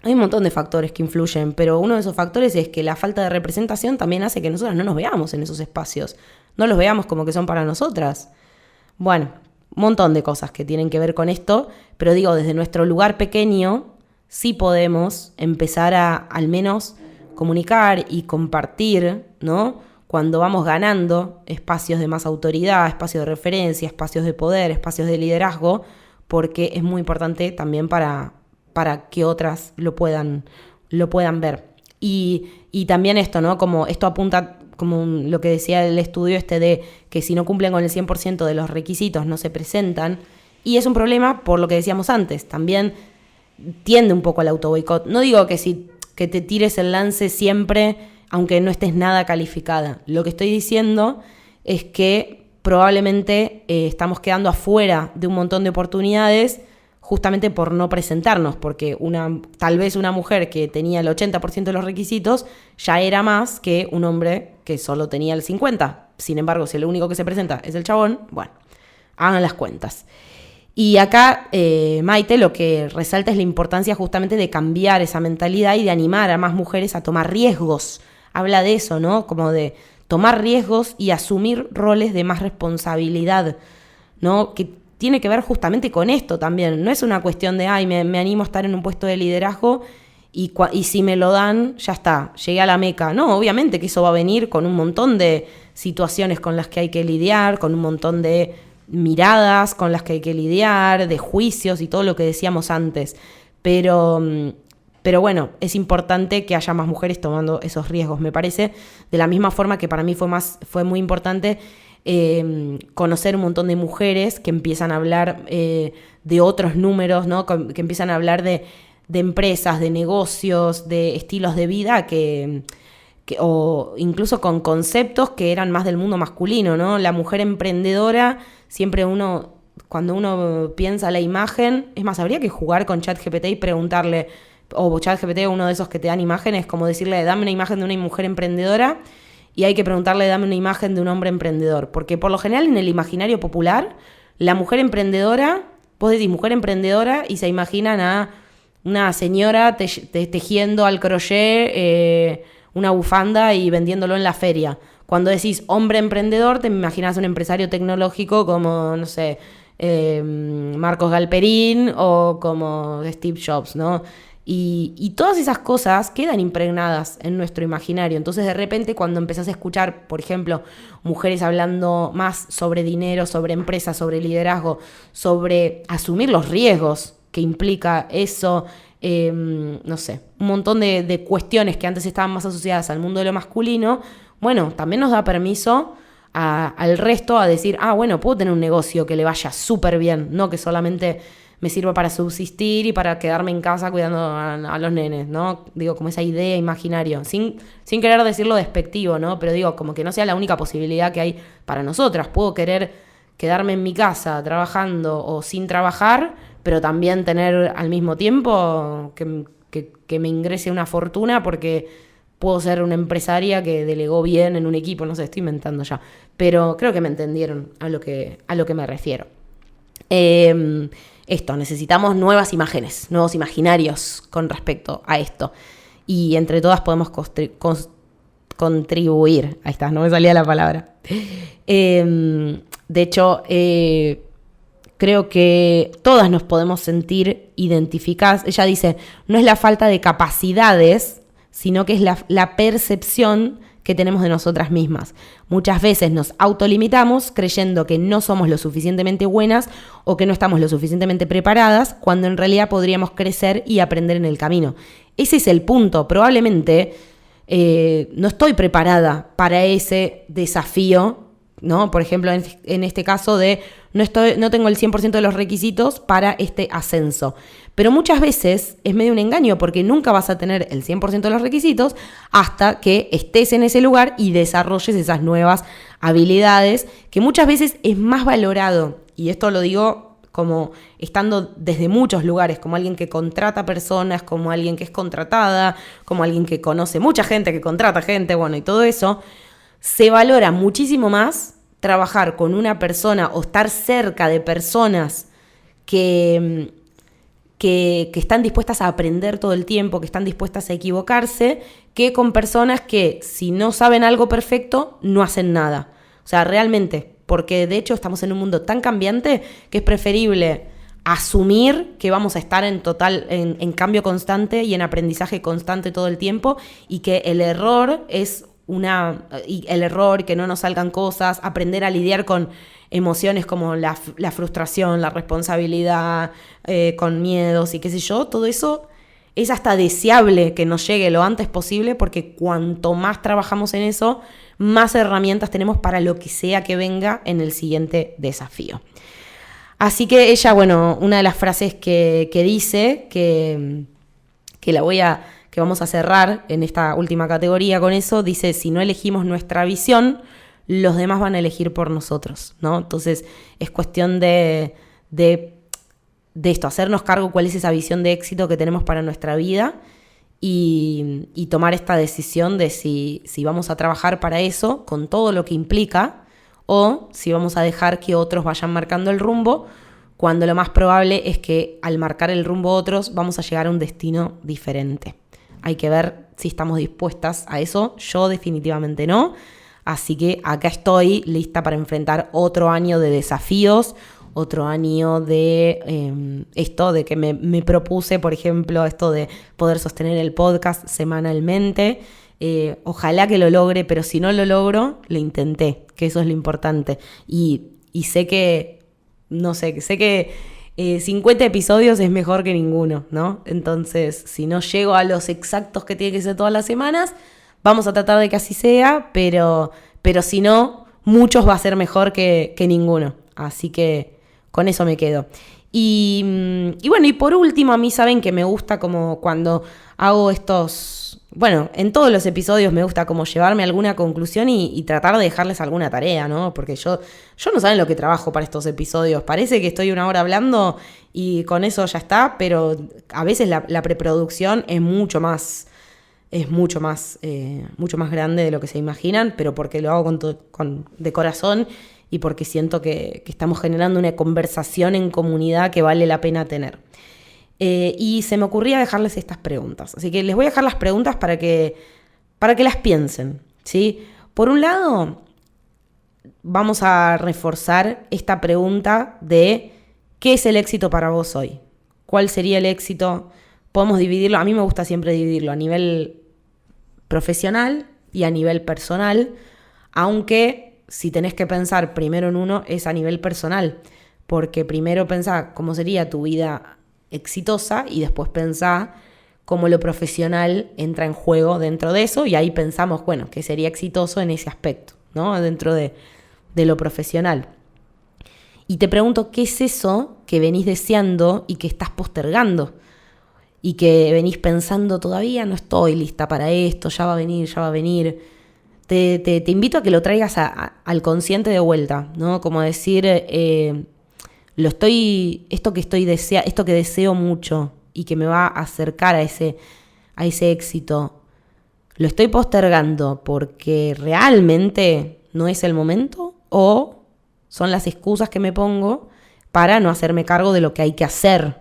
[SPEAKER 1] hay un montón de factores que influyen, pero uno de esos factores es que la falta de representación también hace que nosotras no nos veamos en esos espacios, no los veamos como que son para nosotras. Bueno, un montón de cosas que tienen que ver con esto, pero digo, desde nuestro lugar pequeño sí podemos empezar a al menos comunicar y compartir, ¿no? Cuando vamos ganando espacios de más autoridad, espacios de referencia, espacios de poder, espacios de liderazgo, porque es muy importante también para que otras lo puedan ver. Y también esto, ¿no? Como esto apunta, como lo que decía el estudio de que si no cumplen con el 100% de los requisitos no se presentan, y es un problema por lo que decíamos antes, también tiende un poco al autoboicot. No digo que te tires el lance siempre aunque no estés nada calificada. Lo que estoy diciendo es que probablemente estamos quedando afuera de un montón de oportunidades justamente por no presentarnos, porque tal vez una mujer que tenía el 80% de los requisitos ya era más que un hombre que solo tenía el 50%. Sin embargo, si el único que se presenta es el chabón, bueno, hagan las cuentas. Y acá Maite lo que resalta es la importancia justamente de cambiar esa mentalidad y de animar a más mujeres a tomar riesgos. Habla de eso, ¿no? Como de tomar riesgos y asumir roles de más responsabilidad, ¿no? Que tiene que ver justamente con esto también. No es una cuestión de, me animo a estar en un puesto de liderazgo y si me lo dan, ya está, llegué a la meca. No, obviamente que eso va a venir con un montón de situaciones con las que hay que lidiar, con un montón de miradas con las que hay que lidiar, de juicios y todo lo que decíamos antes. Pero bueno, es importante que haya más mujeres tomando esos riesgos, me parece. De la misma forma que para mí fue muy importante conocer un montón de mujeres que empiezan a hablar de otros números, ¿no? Que empiezan a hablar de empresas, de negocios, de estilos de vida o incluso con conceptos que eran más del mundo masculino, ¿no? La mujer emprendedora, siempre cuando uno piensa la imagen, es más, habría que jugar con ChatGPT y preguntarle, o ChatGPT, uno de esos que te dan imágenes, como decirle, dame una imagen de una mujer emprendedora, y hay que preguntarle, dame una imagen de un hombre emprendedor, porque por lo general en el imaginario popular, la mujer emprendedora, vos decís mujer emprendedora y se imaginan a una señora tejiendo al crochet una bufanda y vendiéndolo en la feria. Cuando decís hombre emprendedor, te imaginas un empresario tecnológico como, no sé, Marcos Galperín o como Steve Jobs, ¿no? Y todas esas cosas quedan impregnadas en nuestro imaginario. Entonces, de repente, cuando empezás a escuchar, por ejemplo, mujeres hablando más sobre dinero, sobre empresas, sobre liderazgo, sobre asumir los riesgos que implica eso, no sé, un montón de cuestiones que antes estaban más asociadas al mundo de lo masculino, bueno, también nos da permiso al resto a decir, bueno, puedo tener un negocio que le vaya súper bien, no que solamente me sirva para subsistir y para quedarme en casa cuidando a los nenes, ¿no? Digo, como esa idea imaginaria, sin querer decirlo despectivo, ¿no? Pero digo, como que no sea la única posibilidad que hay para nosotras. Puedo querer quedarme en mi casa trabajando o sin trabajar, pero también tener al mismo tiempo que me ingrese una fortuna porque puedo ser una empresaria que delegó bien en un equipo, no sé, estoy inventando ya. Pero creo que me entendieron a lo que me refiero. Necesitamos nuevas imágenes, nuevos imaginarios con respecto a esto. Y entre todas podemos contribuir. Ahí está, no me salía la palabra. De hecho, creo que todas nos podemos sentir identificadas. Ella dice, no es la falta de capacidades, sino que es la percepción que tenemos de nosotras mismas. Muchas veces nos autolimitamos creyendo que no somos lo suficientemente buenas o que no estamos lo suficientemente preparadas, cuando en realidad podríamos crecer y aprender en el camino. Ese es el punto. Probablemente no estoy preparada para ese desafío, ¿no? Por ejemplo, en este caso de no tengo el 100% de los requisitos para este ascenso. Pero muchas veces es medio un engaño porque nunca vas a tener el 100% de los requisitos hasta que estés en ese lugar y desarrolles esas nuevas habilidades que muchas veces es más valorado. Y esto lo digo como estando desde muchos lugares, como alguien que contrata personas, como alguien que es contratada, como alguien que conoce mucha gente, que contrata gente, bueno, y todo eso. Se valora muchísimo más trabajar con una persona o estar cerca de personas que están dispuestas a aprender todo el tiempo, que están dispuestas a equivocarse, que con personas que si no saben algo perfecto, no hacen nada. O sea, realmente, porque de hecho estamos en un mundo tan cambiante que es preferible asumir que vamos a estar en cambio constante y en aprendizaje constante todo el tiempo y que el error es que no nos salgan cosas, aprender a lidiar con emociones como la frustración, la responsabilidad, con miedos y qué sé yo, todo eso es hasta deseable que nos llegue lo antes posible porque cuanto más trabajamos en eso, más herramientas tenemos para lo que sea que venga en el siguiente desafío. Así que ella, bueno, una de las frases que dice, que vamos a cerrar en esta última categoría con eso, dice, si no elegimos nuestra visión, los demás van a elegir por nosotros, ¿no? Entonces es cuestión de esto, hacernos cargo cuál es esa visión de éxito que tenemos para nuestra vida y tomar esta decisión de si vamos a trabajar para eso con todo lo que implica o si vamos a dejar que otros vayan marcando el rumbo, cuando lo más probable es que al marcar el rumbo otros vamos a llegar a un destino diferente. Hay que ver si estamos dispuestas a eso. Yo definitivamente no. Así que acá estoy lista para enfrentar otro año de desafíos, otro año de esto de que me propuse, por ejemplo, esto de poder sostener el podcast semanalmente. Ojalá que lo logre, pero si no lo logro, lo intenté, que eso es lo importante. Y sé que, no sé, sé que 50 episodios es mejor que ninguno, ¿no? Entonces, si no llego a los exactos que tiene que ser todas las semanas, vamos a tratar de que así sea, pero si no, muchos va a ser mejor que ninguno. Así que con eso me quedo. Y bueno, y por último, a mí saben que me gusta como cuando hago estos... Bueno, en todos los episodios me gusta como llevarme a alguna conclusión y tratar de dejarles alguna tarea, ¿no? Porque yo no saben lo que trabajo para estos episodios. Parece que estoy una hora hablando y con eso ya está, pero a veces la preproducción es mucho más grande de lo que se imaginan, pero porque lo hago de corazón y porque siento que estamos generando una conversación en comunidad que vale la pena tener. Y se me ocurría dejarles estas preguntas. Así que les voy a dejar las preguntas para que las piensen, ¿sí? Por un lado, vamos a reforzar esta pregunta de ¿qué es el éxito para vos hoy? ¿Cuál sería el éxito? Podemos dividirlo, a mí me gusta siempre dividirlo a nivel profesional y a nivel personal, aunque si tenés que pensar primero en uno es a nivel personal, porque primero pensá cómo sería tu vida exitosa y después pensá cómo lo profesional entra en juego dentro de eso y ahí pensamos, bueno, qué sería exitoso en ese aspecto, ¿no? Dentro de lo profesional. Y te pregunto, ¿qué es eso que venís deseando y que estás postergando? Y que venís pensando, todavía no estoy lista para esto, ya va a venir, ya va a venir. Te invito a que lo traigas al consciente de vuelta, ¿no? Como decir, esto que deseo mucho y que me va a acercar a ese éxito, ¿lo estoy postergando porque realmente no es el momento? ¿O son las excusas que me pongo para no hacerme cargo de lo que hay que hacer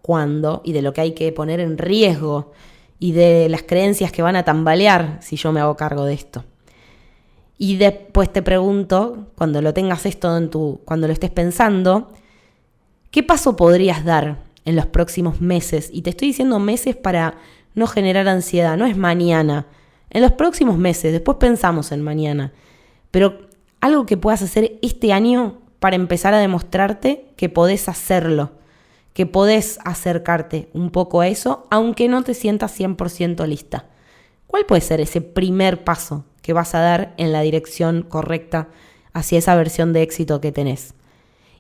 [SPEAKER 1] cuando y de lo que hay que poner en riesgo y de las creencias que van a tambalear si yo me hago cargo de esto? Y después te pregunto, cuando lo tengas esto cuando lo estés pensando, ¿qué paso podrías dar en los próximos meses? Y te estoy diciendo meses para no generar ansiedad, no es mañana. En los próximos meses, después pensamos en mañana. Pero algo que puedas hacer este año para empezar a demostrarte que podés hacerlo, que podés acercarte un poco a eso, aunque no te sientas 100% lista. ¿Cuál puede ser ese primer paso que vas a dar en la dirección correcta hacia esa versión de éxito que tenés?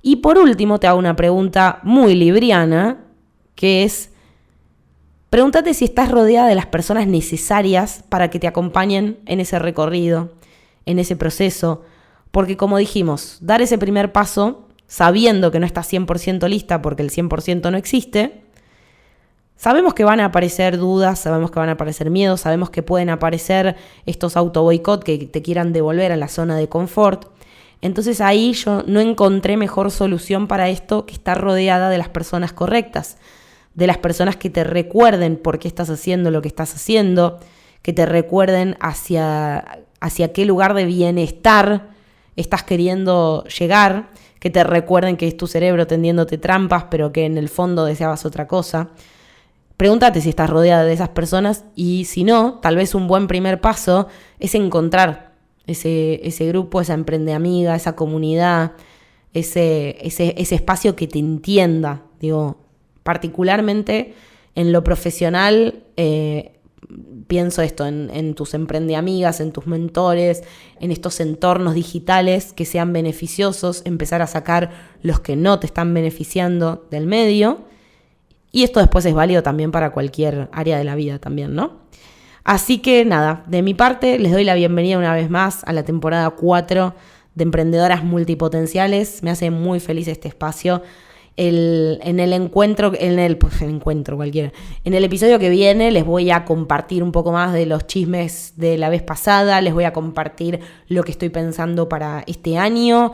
[SPEAKER 1] Y por último te hago una pregunta muy libriana, que es, pregúntate si estás rodeada de las personas necesarias para que te acompañen en ese recorrido, en ese proceso. Porque como dijimos, dar ese primer paso, sabiendo que no estás 100% lista porque el 100% no existe, sabemos que van a aparecer dudas, sabemos que van a aparecer miedos, sabemos que pueden aparecer estos auto-boicot que te quieran devolver a la zona de confort. Entonces ahí yo no encontré mejor solución para esto que estar rodeada de las personas correctas, de las personas que te recuerden por qué estás haciendo lo que estás haciendo, que te recuerden hacia qué lugar de bienestar estás queriendo llegar, que te recuerden que es tu cerebro tendiéndote trampas, pero que en el fondo deseabas otra cosa. Pregúntate si estás rodeada de esas personas y si no, tal vez un buen primer paso es encontrar ese grupo, esa emprendeamiga, esa comunidad, ese espacio que te entienda. Digo, particularmente en lo profesional, pienso esto, en tus emprendeamigas, en tus mentores, en estos entornos digitales que sean beneficiosos, empezar a sacar los que no te están beneficiando del medio. Y esto después es válido también para cualquier área de la vida también, ¿no? Así que nada, de mi parte les doy la bienvenida una vez más a la temporada 4 de Emprendedoras Multipotenciales. Me hace muy feliz este espacio. En el episodio que viene les voy a compartir un poco más de los chismes de la vez pasada, les voy a compartir lo que estoy pensando para este año,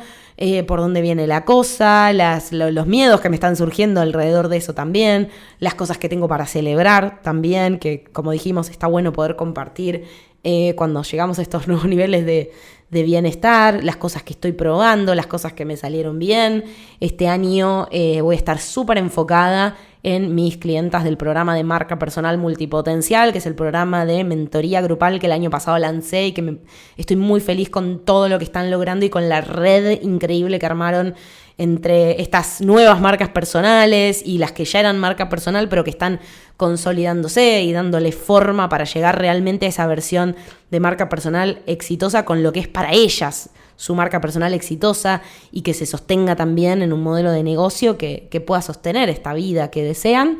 [SPEAKER 1] por dónde viene la cosa, los miedos que me están surgiendo alrededor de eso también, las cosas que tengo para celebrar también, que como dijimos está bueno poder compartir cuando llegamos a estos nuevos niveles de bienestar, las cosas que estoy probando, las cosas que me salieron bien. Este año voy a estar súper enfocada en mis clientas del programa de marca personal multipotencial, que es el programa de mentoría grupal que el año pasado lancé y que estoy muy feliz con todo lo que están logrando y con la red increíble que armaron entre estas nuevas marcas personales y las que ya eran marca personal pero que están consolidándose y dándole forma para llegar realmente a esa versión de marca personal exitosa con lo que es para ellas su marca personal exitosa y que se sostenga también en un modelo de negocio que pueda sostener esta vida que desean.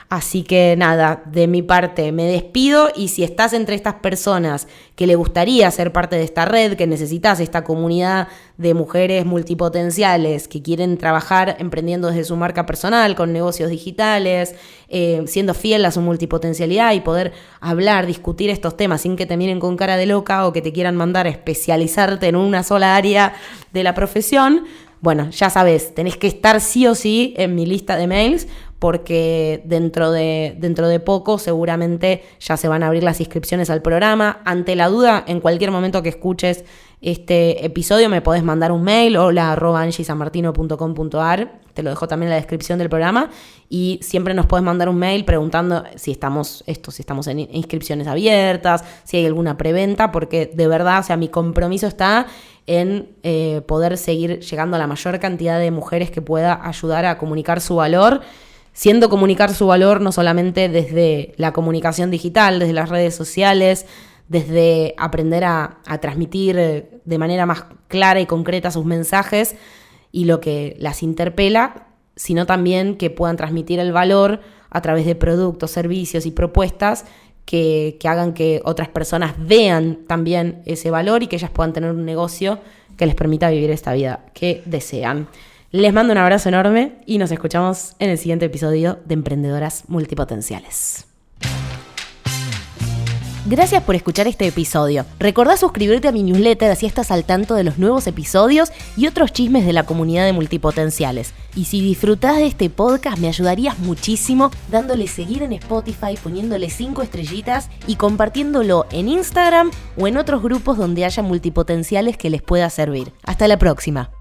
[SPEAKER 1] Así que nada, de mi parte me despido y si estás entre estas personas que le gustaría ser parte de esta red, que necesitas esta comunidad de mujeres multipotenciales que quieren trabajar emprendiendo desde su marca personal, con negocios digitales, siendo fiel a su multipotencialidad y poder hablar, discutir estos temas sin que te miren con cara de loca o que te quieran mandar a especializarte en una sola área de la profesión, bueno, ya sabes, tenés que estar sí o sí en mi lista de mails porque dentro de poco seguramente ya se van a abrir las inscripciones al programa. Ante la duda, en cualquier momento que escuches este episodio me podés mandar un mail, hola@angiesanmartino.com.ar, te lo dejo también en la descripción del programa, y siempre nos podés mandar un mail preguntando si estamos en inscripciones abiertas, si hay alguna preventa, porque de verdad, o sea, mi compromiso está en poder seguir llegando a la mayor cantidad de mujeres que pueda ayudar a comunicar su valor, siendo comunicar su valor no solamente desde la comunicación digital, desde las redes sociales, desde aprender a transmitir de manera más clara y concreta sus mensajes y lo que las interpela, sino también que puedan transmitir el valor a través de productos, servicios y propuestas que hagan que otras personas vean también ese valor y que ellas puedan tener un negocio que les permita vivir esta vida que desean. Les mando un abrazo enorme y nos escuchamos en el siguiente episodio de Emprendedoras Multipotenciales. Gracias por escuchar este episodio. Recordá suscribirte a mi newsletter, así estás al tanto de los nuevos episodios y otros chismes de la comunidad de multipotenciales. Y si disfrutás de este podcast, me ayudarías muchísimo dándole seguir en Spotify, poniéndole 5 estrellitas y compartiéndolo en Instagram o en otros grupos donde haya multipotenciales que les pueda servir. Hasta la próxima.